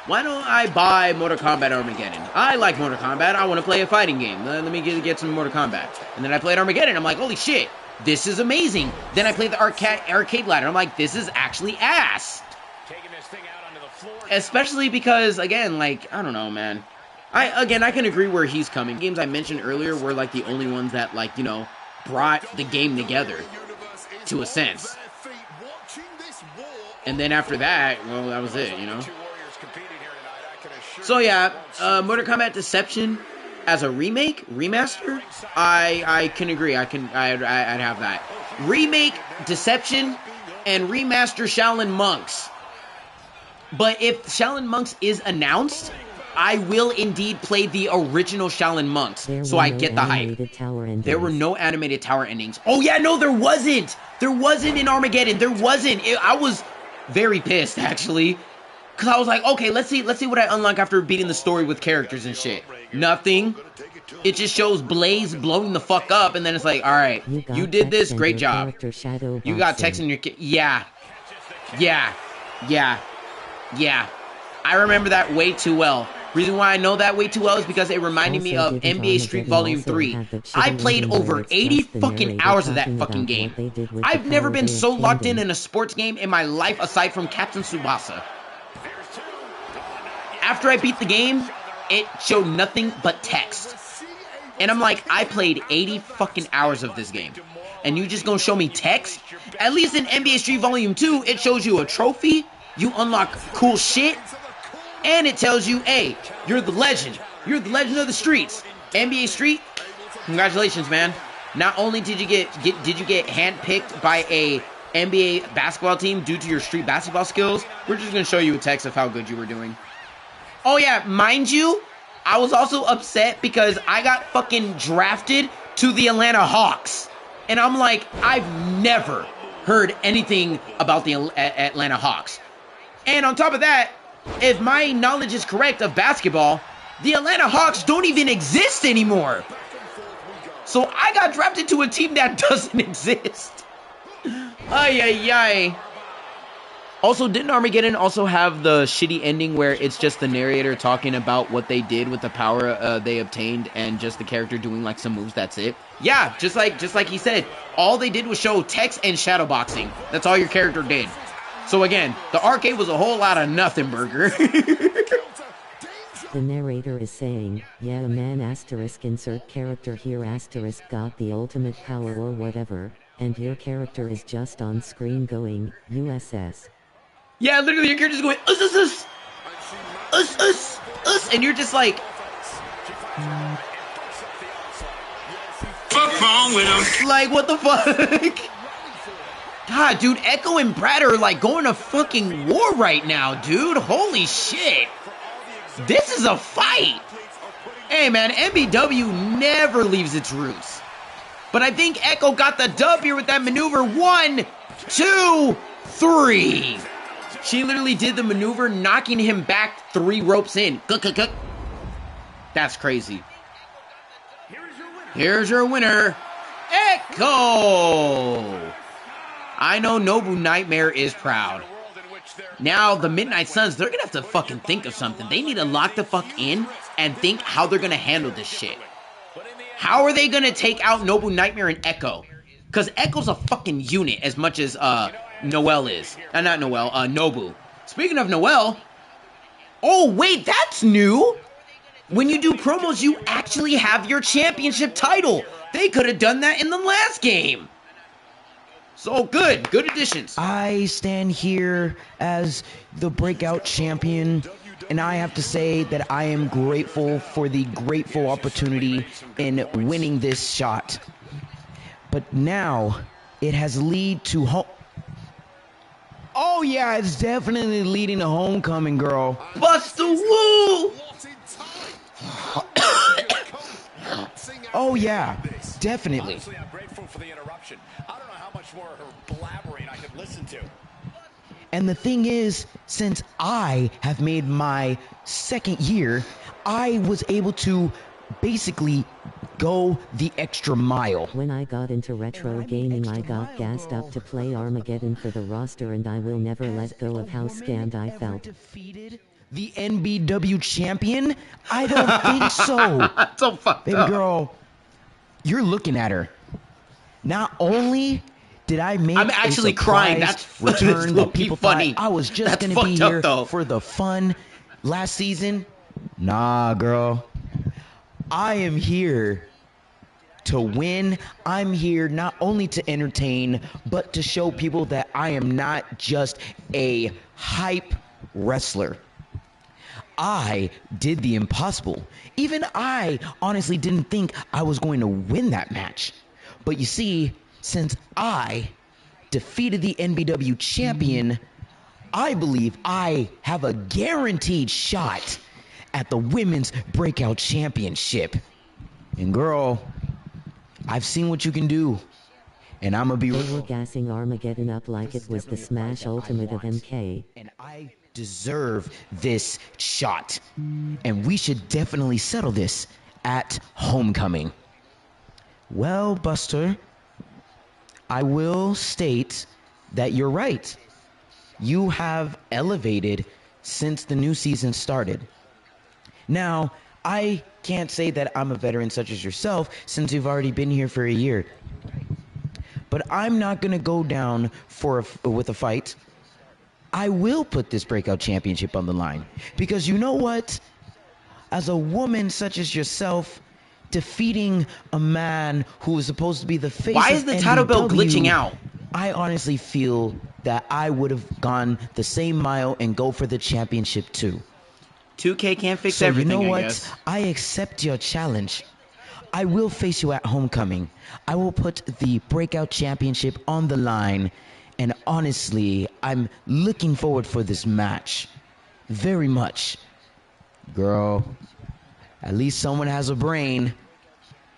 Why don't I buy Mortal Kombat Armageddon? I like Mortal Kombat. I want to play a fighting game. Let me get some Mortal Kombat. And then I played Armageddon. I'm like, holy shit, this is amazing. Then I played the arcade ladder. I'm like, this is actually ass. Especially because, again, like, I don't know, man. I can agree where he's coming. Games I mentioned earlier were like the only ones that like, you know, brought the game together to a sense. And then after that, well, that was it, you know. So yeah, Mortal Kombat Deception as a remaster, I can agree. I'd have that. Remake Deception and remaster Shaolin Monks. But if Shaolin Monks is announced, I will indeed play the original Shaolin Monks, so I get the hype. There were no animated tower endings. Oh yeah, no, there wasn't. There wasn't in Armageddon. There wasn't. I was very pissed actually, because I was like, okay, let's see what I unlock after beating the story with characters and shit. Nothing. It just shows Blaze blowing the fuck up, and then it's like, all right, you did this, great job. You got text in your yeah. I remember that way too well. Reason why I know that way too well is because it reminded me of NBA Street Volume 3. I played over 80 fucking hours of that fucking game. I've never been so locked in a sports game in my life aside from Captain Tsubasa. After I beat the game, it showed nothing but text. And I'm like, I played 80 fucking hours of this game. And you just gonna show me text? At least in NBA Street Volume 2, it shows you a trophy, you unlock cool shit, and it tells you, hey, you're the legend. You're the legend of the streets. NBA Street, congratulations, man. Not only did you get handpicked by a NBA basketball team due to your street basketball skills, we're just going to show you a text of how good you were doing. Oh, yeah, mind you, I was also upset because I got fucking drafted to the Atlanta Hawks. And I'm like, I've never heard anything about the Atlanta Hawks. And on top of that, if my knowledge is correct of basketball, the Atlanta Hawks don't even exist anymore. So I got drafted to a team that doesn't exist. Ay, ay, ay. Also, didn't Armageddon also have the shitty ending where it's just the narrator talking about what they did with the power they obtained and just the character doing like some moves, that's it? Yeah, just like he said, all they did was show text and shadow boxing. That's all your character did. So again, the arcade was a whole lot of nothing burger. The narrator is saying, yeah man asterisk insert character here asterisk got the ultimate power or whatever, and your character is just on screen going, USS. Yeah, literally your character's going, us, and you're just like, What's wrong with him? Like, what the fuck? God, dude, Echo and Brad are like going to fucking war right now, dude. Holy shit. This is a fight. Hey, man, MBW never leaves its roots. But I think Echo got the dub here with that maneuver. 1, 2, 3. She literally did the maneuver, knocking him back 3 ropes in. That's crazy. Here's your winner, Echo. I know Nobu Nightmare is proud. Now, the Midnight Suns, they're going to have to fucking think of something. They need to lock the fuck in and think how they're going to handle this shit. How are they going to take out Nobu Nightmare and Echo? Because Echo's a fucking unit as much as Noel is. Not Noel, Nobu. Speaking of Noel, oh, wait, that's new. When you do promos, you actually have your championship title. They could have done that in the last game. So good additions. I stand here as the breakout champion, and I have to say that I am grateful for the grateful opportunity in winning this shot. But now it has led to home. Oh yeah, it's definitely leading to homecoming, girl. Buster Woo! Oh yeah, definitely. Honestly, I'm grateful for the interruption. I don't know how much more of her blabbering I could listen to. And the thing is, since I have made my second year, I was able to basically go the extra mile. When I got into retro gaming, I got gassed up to play Armageddon for the roster, and I will never let go of how scammed I felt. Defeated the NBW champion? I don't think so. So fucked Baby up. girl, you're looking at her. Not only did I make I'm actually a crying. surprise That's return low-key that people funny. thought I was just That's going to be fucked up, here though. for the fun last season. Nah, girl. I am here to win. I'm here not only to entertain, but to show people that I am not just a hype wrestler. I did the impossible. Even I honestly didn't think I was going to win that match. But you see, since I defeated the NBW champion, I believe I have a guaranteed shot at the Women's Breakout Championship. And girl, I've seen what you can do. And I'm gonna be They were gassing Armageddon up like it was the Smash Ultimate of MK. and I deserve this shot. And we should definitely settle this at homecoming. Well, Buster, I will state that you're right. You have elevated since the new season started. Now, I can't say that I'm a veteran such as yourself since you've already been here for a year. But I'm not going to go down with a fight. I will put this breakout championship on the line. Because you know what? As a woman such as yourself, defeating a man who is supposed to be the face Why of is the title belt NBW, glitching out? I honestly feel that I would have gone the same mile and go for the championship too. 2K can't fix So everything, you know I what? guess. I accept your challenge. I will face you at homecoming. I will put the breakout championship on the line. And honestly, I'm looking forward for this match. Very much. Girl, at least someone has a brain.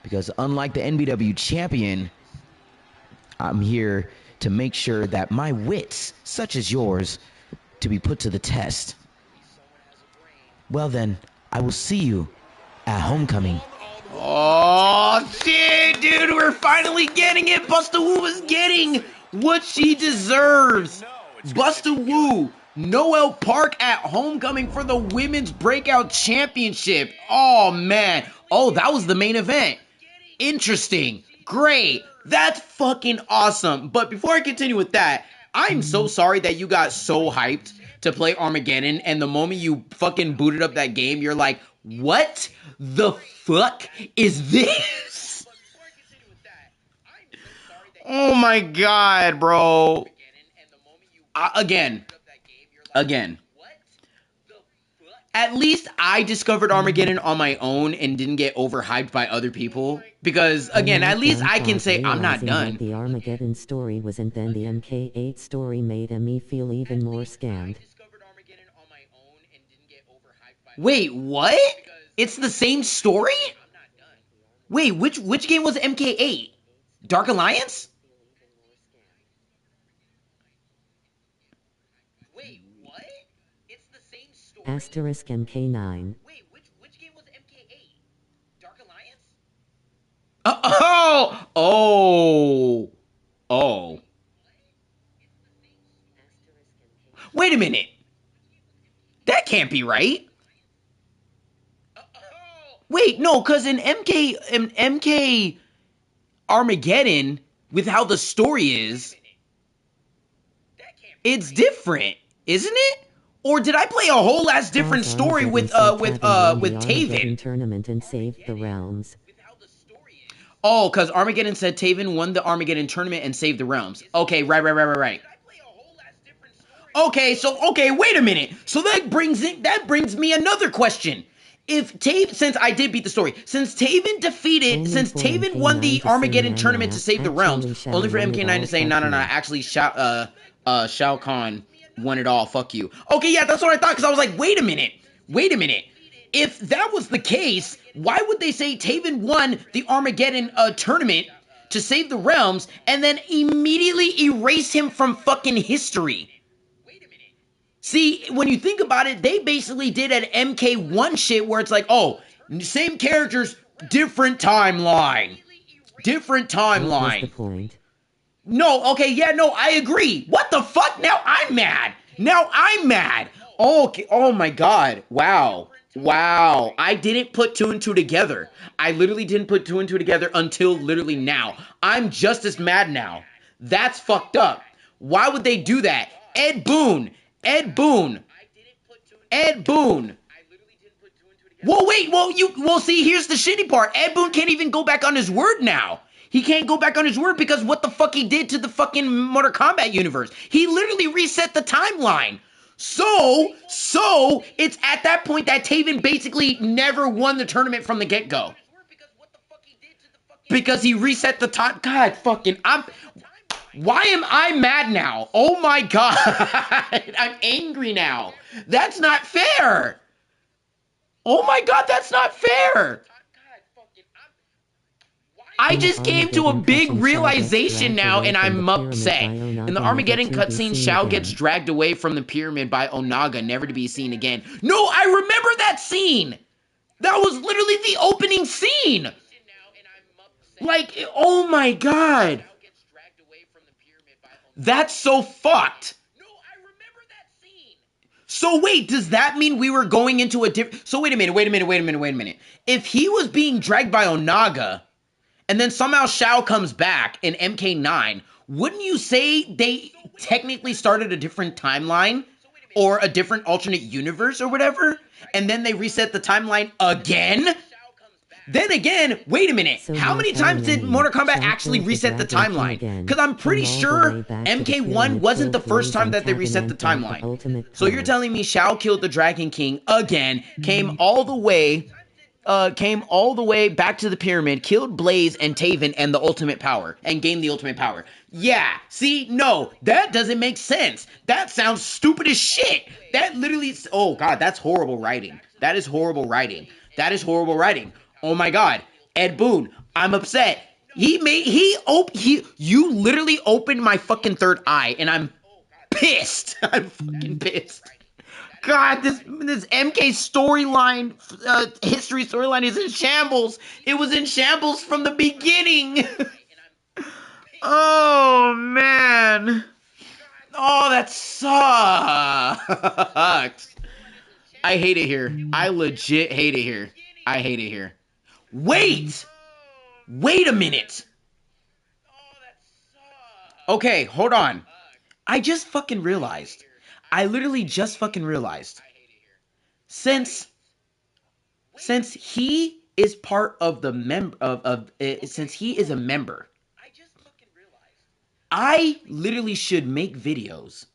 Because unlike the NBW champion, I'm here to make sure that my wits, such as yours, to be put to the test. Well then, I will see you at homecoming. Oh, shit, dude. We're finally getting it. Buster Woo is getting what she deserves. Buster Woo, Noel Park at homecoming for the Women's Breakout Championship. Oh, man. Oh, that was the main event. Interesting. Great. That's fucking awesome. But before I continue with that, I'm so sorry that you got so hyped to play Armageddon, and the moment you fucking booted up that game, you're like, what the fuck is this? Oh my god, bro. Again. At least I discovered Armageddon on my own and didn't get overhyped by other people. Because, again, at least I can say I'm not Realizing done. that the Armageddon story wasn't, then the MK8 story made me feel even more scammed. Wait, what? It's the same story? Wait, which game was MK8? Dark Alliance? Asterisk MK9. Wait, which game was MK8? Dark Alliance? Oh. Wait a minute. That can't be right. Wait, no, because in MK Armageddon, with how the story is, it's different, isn't it? Or did I play a whole ass different story with Taven? Tournament and saved the realms. Oh, because Armageddon said Taven won the Armageddon tournament and saved the realms. Okay, right. Okay, wait a minute. So that brings me another question. Since I did beat the story, since Taven won the Armageddon tournament to save the realms, only for MK9 to say, no, actually, Shao Kahn won it all, fuck you. Okay, yeah, that's what I thought, because I was like, wait a minute. If that was the case, why would they say Taven won the Armageddon tournament to save the realms, and then immediately erase him from fucking history? See, when you think about it, they basically did an MK1 shit where it's like, oh, same characters, different timeline. What was the point? No, okay, yeah, no, I agree. What the fuck? Now I'm mad. Okay, oh my god. Wow. I didn't put two and two together. I literally didn't put two and two together until literally now. I'm just as mad now. That's fucked up. Why would they do that? Ed Boon. Well, see, here's the shitty part. Ed Boon can't even go back on his word now. He can't go back on his word because what the fuck he did to the fucking Mortal Kombat universe. He literally reset the timeline. So, it's at that point that Taven basically never won the tournament from the get-go. Because he reset the time. God, why am I mad now? Oh my god. I'm angry now. That's not fair. Oh my god, that's not fair. I just came to a big realization now, and I'm upset. In the Armageddon cutscene, Shao gets dragged away from the pyramid by Onaga, never to be seen again. No, I remember that scene! That was literally the opening scene! Like, oh my god. That's so fucked. So wait, does that mean we were going into a different... So wait a minute. If he was being dragged by Onaga, and then somehow Shao comes back in MK9, wouldn't you say they technically started a different timeline? Or a different alternate universe or whatever? And then they reset the timeline again? Then again, wait a minute. How many times did Mortal Kombat actually reset the timeline? Because I'm pretty sure MK1 wasn't the first time that they reset the timeline. So you're telling me Shao killed the Dragon King again, came all the way back to the pyramid, killed Blaze and Taven and the ultimate power, and gained the ultimate power. Yeah, see, no, that doesn't make sense. That sounds stupid as shit. That literally, oh god, that's horrible writing. That is horrible writing. Oh my god, Ed Boon, I'm upset. You literally opened my fucking third eye, and I'm pissed. I'm fucking pissed. God, this MK storyline, history storyline is in shambles. It was in shambles from the beginning. Oh, man. Oh, that sucks. I hate it here. I legit hate it here. I hate it here. Wait a minute. Okay, hold on. I just fucking realized. I literally just fucking realized. Since he is part of the since he is a member, I literally should make videos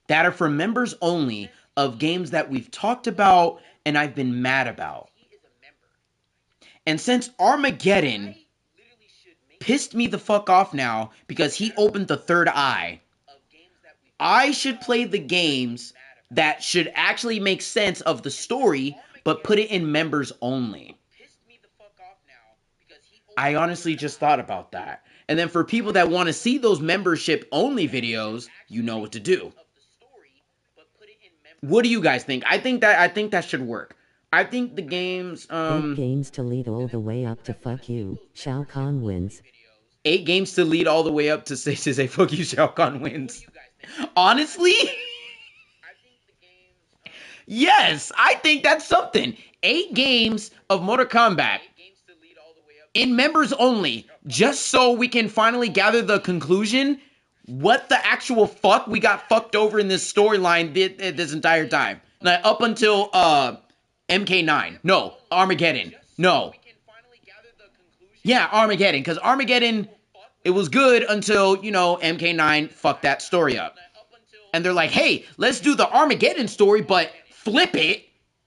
that are for members only of games that we've talked about and I've been mad about. And since Armageddon pissed me the fuck off now because he opened the third eye, I should play the games that should actually make sense of the story, but put it in members only. I honestly just thought about that. And then for people that want to see those membership only videos, you know what to do. What do you guys think? I think that should work. I think the games 8 games to lead all the way up to fuck you. Shao Kahn wins. 8 games to lead all the way up to say fuck you, Shao Kahn wins. Honestly, yes, I think that's something. 8 games of Mortal Kombat in members only, just so we can finally gather the conclusion. What the actual fuck we got fucked over in this storyline this entire time? Like, up until MK9. No, Armageddon. No. Yeah, Armageddon. Because Armageddon, it was good until, MK9 fucked that story up. And they're like, hey, let's do the Armageddon story, but flip it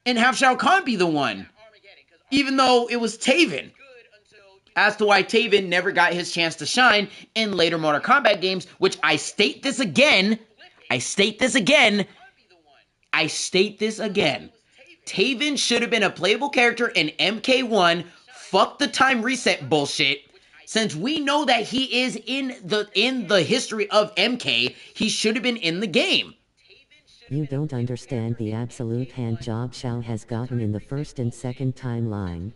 and have Shao Kahn be the one. Even though it was Taven. As to why Taven never got his chance to shine in later Mortal Kombat games, which I state this again. Taven should have been a playable character in MK1. Fuck the time reset bullshit. Since we know that he is in the history of MK, he should have been in the game. You don't understand the absolute hand job Shao has gotten in the first and second timeline.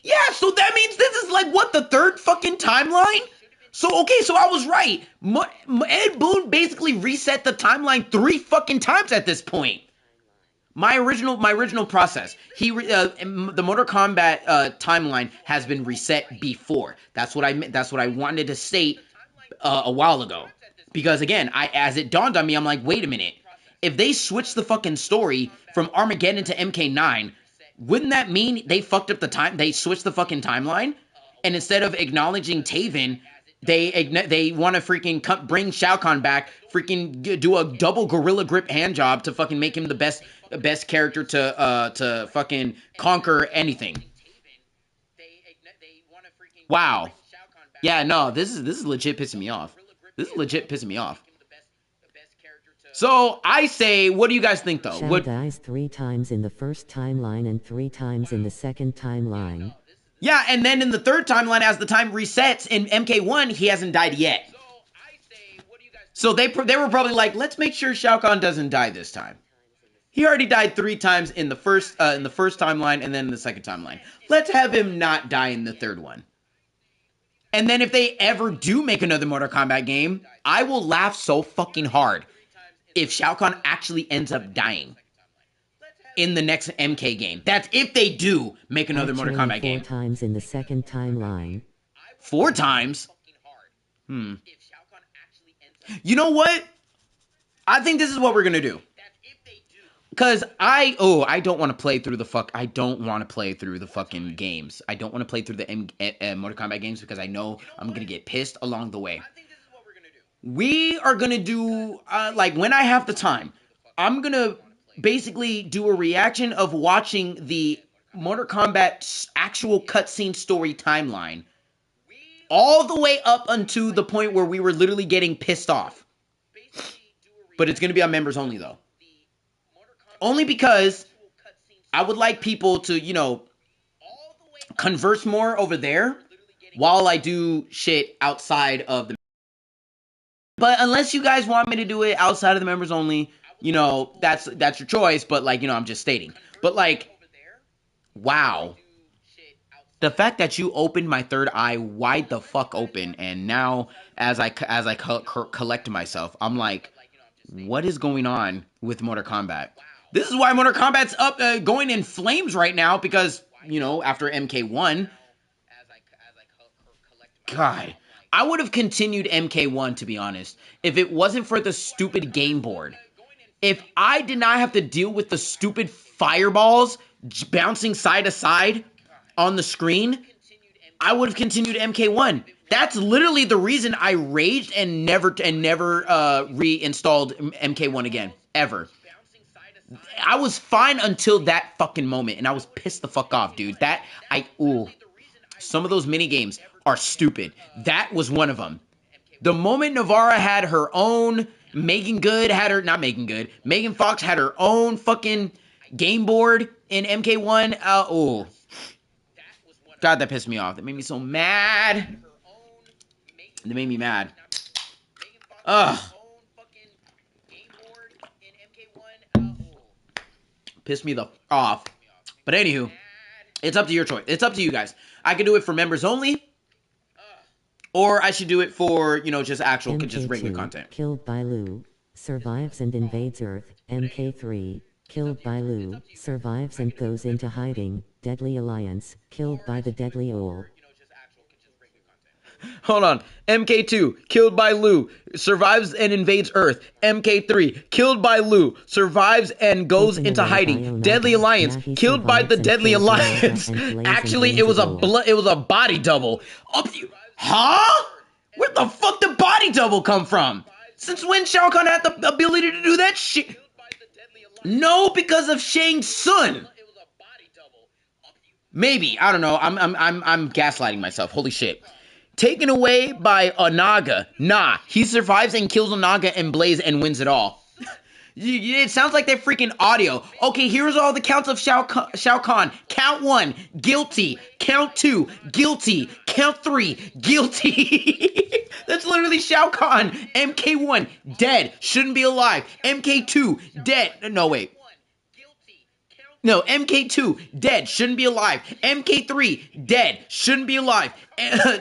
Yeah, so that means this is like, what, the third fucking timeline? So, okay, so I was right. Ed Boon basically reset the timeline 3 fucking times at this point. My original process. The Mortal Kombat timeline has been reset before. That's what I wanted to state a while ago. Because again, as it dawned on me, I'm like, wait a minute. If they switch the fucking story from Armageddon to MK9, wouldn't that mean they fucked up the time? They switched the fucking timeline, and instead of acknowledging Taven, they want to freaking bring Shao Kahn back, freaking do a double gorilla grip hand job to fucking make him the best character to fucking conquer anything. Wow. Yeah, no, this is legit pissing me off. So I say, what do you guys think though? Shao dies 3 times in the first timeline and 3 times in the second timeline. Yeah, and then in the third timeline, as the time resets in MK1, he hasn't died yet. So they were probably like, let's make sure Shao Kahn doesn't die this time. He already died 3 times in the first timeline and then in the second timeline. Let's have him not die in the third one. And then if they ever do make another Mortal Kombat game, I will laugh so fucking hard if Shao Kahn actually ends up dying in the next MK game. That's if they do make another Mortal Kombat game. 4 times in the second timeline. 4 times? You know what? I think this is what we're gonna do. Because I don't want to play through the fucking games. I don't want to play through the Mortal Kombat games because I know I'm gonna get pissed along the way. We are gonna do when I have the time, I'm gonna basically do a reaction of watching the Mortal Kombat actual cutscene story timeline all the way up until the point where we were literally getting pissed off. But it's gonna be on members only though. Only because I would like people to, converse more over there while I do shit outside of the. But unless you guys want me to do it outside of the members only, that's your choice. But I'm just stating. But wow. The fact that you opened my third eye wide the fuck open, and now as I collect myself, I'm like, what is going on with Mortal Kombat? This is why Mortal Kombat's up going in flames right now because, after MK1. God, I would have continued MK1 to be honest, if it wasn't for the stupid game board. If I did not have to deal with the stupid fireballs bouncing side to side on the screen, I would have continued MK1. That's literally the reason I raged and never reinstalled MK1 again, ever. I was fine until that fucking moment, and I was pissed the fuck off, dude. Some of those mini games are stupid. That was one of them. The moment Navarra had her own, Megan Fox had her own fucking game board in MK1. God, that pissed me off. That made me so mad. That made me mad. Ugh. Pissed me the off. But anywho, it's up to your choice. It's up to you guys. I could do it for members only, or I should do it for, you know, just actual, just regular MK2, content. killed by Lou, survives and invades Earth. MK3, killed by Lou, survives and goes into hiding. Deadly Alliance, killed by the Deadly Owl. Hold on. MK2, killed by Lou, survives and invades Earth. MK3, killed by Lou, survives and goes Taken into away by hiding. Onaga. Deadly Alliance, Now he killed by the survives and Deadly kills Onaga Alliance. and blaze Actually, and it was a blaze it was a body double. Huh? Where the fuck did body double come from? Since when Shao Kahn had the ability to do that shit? No, because of Shang Tsung. Maybe, I don't know. I'm gaslighting myself. Holy shit. Taken away by Onaga. Nah, he survives and kills Onaga and Blaze and wins it all. It sounds like that freaking audio. Okay, here's all the counts of Shao Kahn. Count 1, guilty. Count 2, guilty. Count 3, guilty. That's literally Shao Kahn. MK1, dead. Shouldn't be alive. MK2, dead. No, wait. No, MK2, dead, shouldn't be alive. MK3, dead, shouldn't be alive.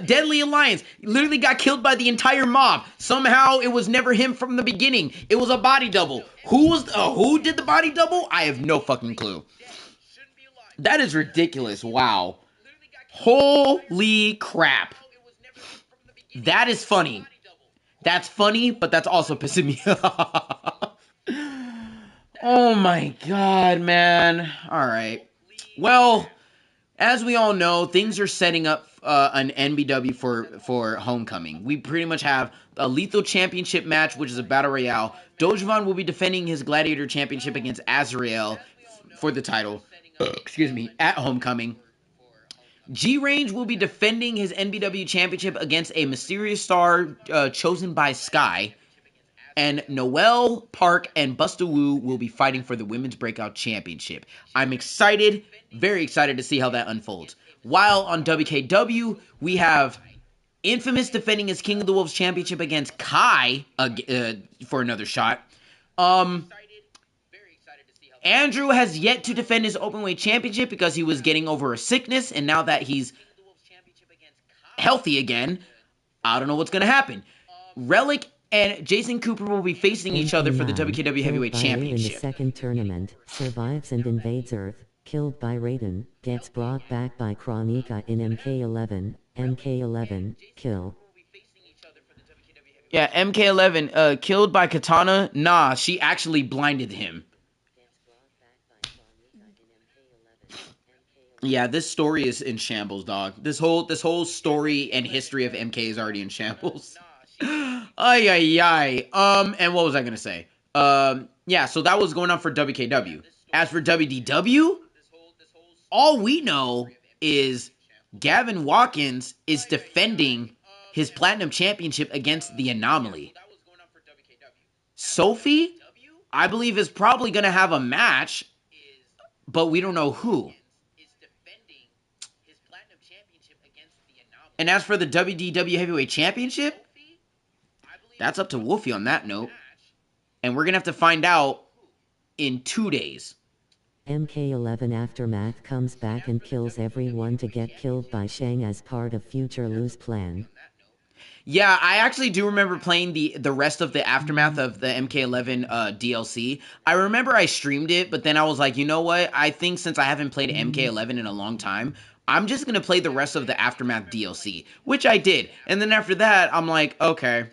Deadly Alliance literally got killed by the entire mob. Somehow it was never him from the beginning. It was a body double. Who did the body double? I have no fucking clue. That is ridiculous. Wow. Holy crap. That is funny. That's funny, but that's also pissing me off. Oh my god, man. Alright. Well, as we all know, things are setting up an NBW for Homecoming. We pretty much have a Lethal Championship match, which is a Battle Royale. Dojvan will be defending his Gladiator Championship against Azrael for the title. Excuse me, at Homecoming. G-Range will be defending his NBW Championship against a mysterious star chosen by Sky. And Noel, Park, and Busta Wu will be fighting for the Women's Breakout Championship. I'm excited, very excited to see how that unfolds. While on WKW, we have Infamous defending his King of the Wolves Championship against Kai for another shot. Andrew has yet to defend his Openweight Championship because he was getting over a sickness, and now that he's healthy again, I don't know what's going to happen. Relic and Jason Cooper will be facing each other for the WKW Heavyweight Championship. In the second tournament, survives and invades Earth, killed by Raiden, gets brought back by Kronika in MK11, MK11, kill. Yeah, MK11, killed by Katana. Nah, she actually blinded him. Yeah, this story is in shambles, dog. This whole story and history of MK is already in shambles. Ay, ay, ay. And what was I gonna say? Yeah, so that was going on for WKW. As for WDW, all we know is Gavin Watkins is defending his Platinum Championship against the Anomaly. Sophie, I believe, is probably gonna have a match, but we don't know who. And as for the WDW Heavyweight Championship, that's up to Wolfie on that note. And we're going to have to find out in 2 days. MK11 Aftermath comes back and kills everyone to get killed by Shang as part of future Lou's plan. Yeah, I actually do remember playing the rest of the Aftermath of the MK11 DLC. I remember I streamed it, but then I was like, you know what? I think since I haven't played MK11 in a long time, I'm just going to play the rest of the Aftermath DLC, which I did. And then after that, I'm like, okay.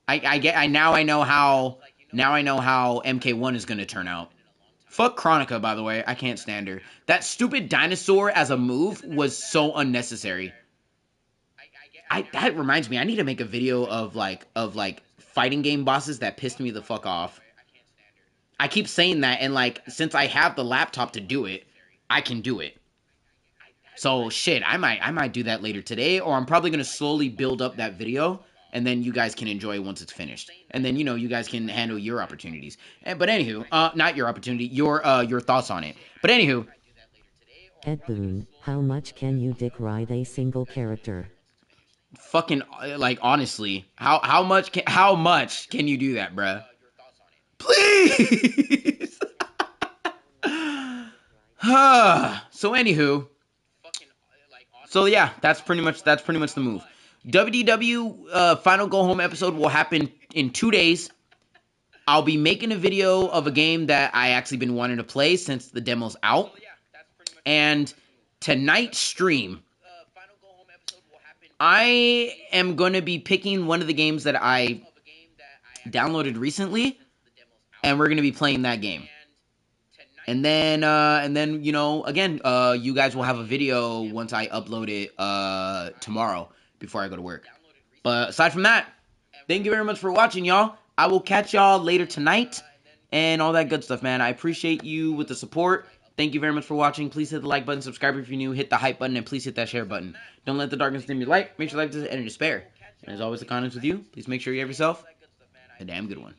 Now I know how MK1 is going to turn out. Fuck Kronika, by the way. I can't stand her. That stupid dinosaur as a move was so unnecessary. That reminds me, I need to make a video of fighting game bosses that pissed me the fuck off. I keep saying that, and since I have the laptop to do it, I can do it. So shit, I might do that later today, or I'm probably gonna slowly build up that video, and then you guys can enjoy it once it's finished. And then, you guys can handle your opportunities. But anywho, not your opportunity, your thoughts on it. But anywho. Ed Boon, how much can you dick ride a single character? Fucking, honestly, how much can you do that, bruh? Please! So anywho, so yeah, that's pretty much the move. WDW final go home episode will happen in 2 days. I'll be making a video of a game that I actually been wanting to play since the demo's out. And tonight's stream, I am going to be picking one of the games that I downloaded recently, and we're going to be playing that game. And then, you know, again, you guys will have a video once I upload it tomorrow before I go to work. But aside from that, thank you very much for watching, y'all. I will catch y'all later tonight and all that good stuff, man. I appreciate you with the support. Thank you very much for watching. Please hit the like button, subscribe if you're new, hit the hype button, and please hit that share button. Don't let the darkness dim your light. Make sure life doesn't end in despair. And as always, the condoms with you. Please make sure you have yourself a damn good one.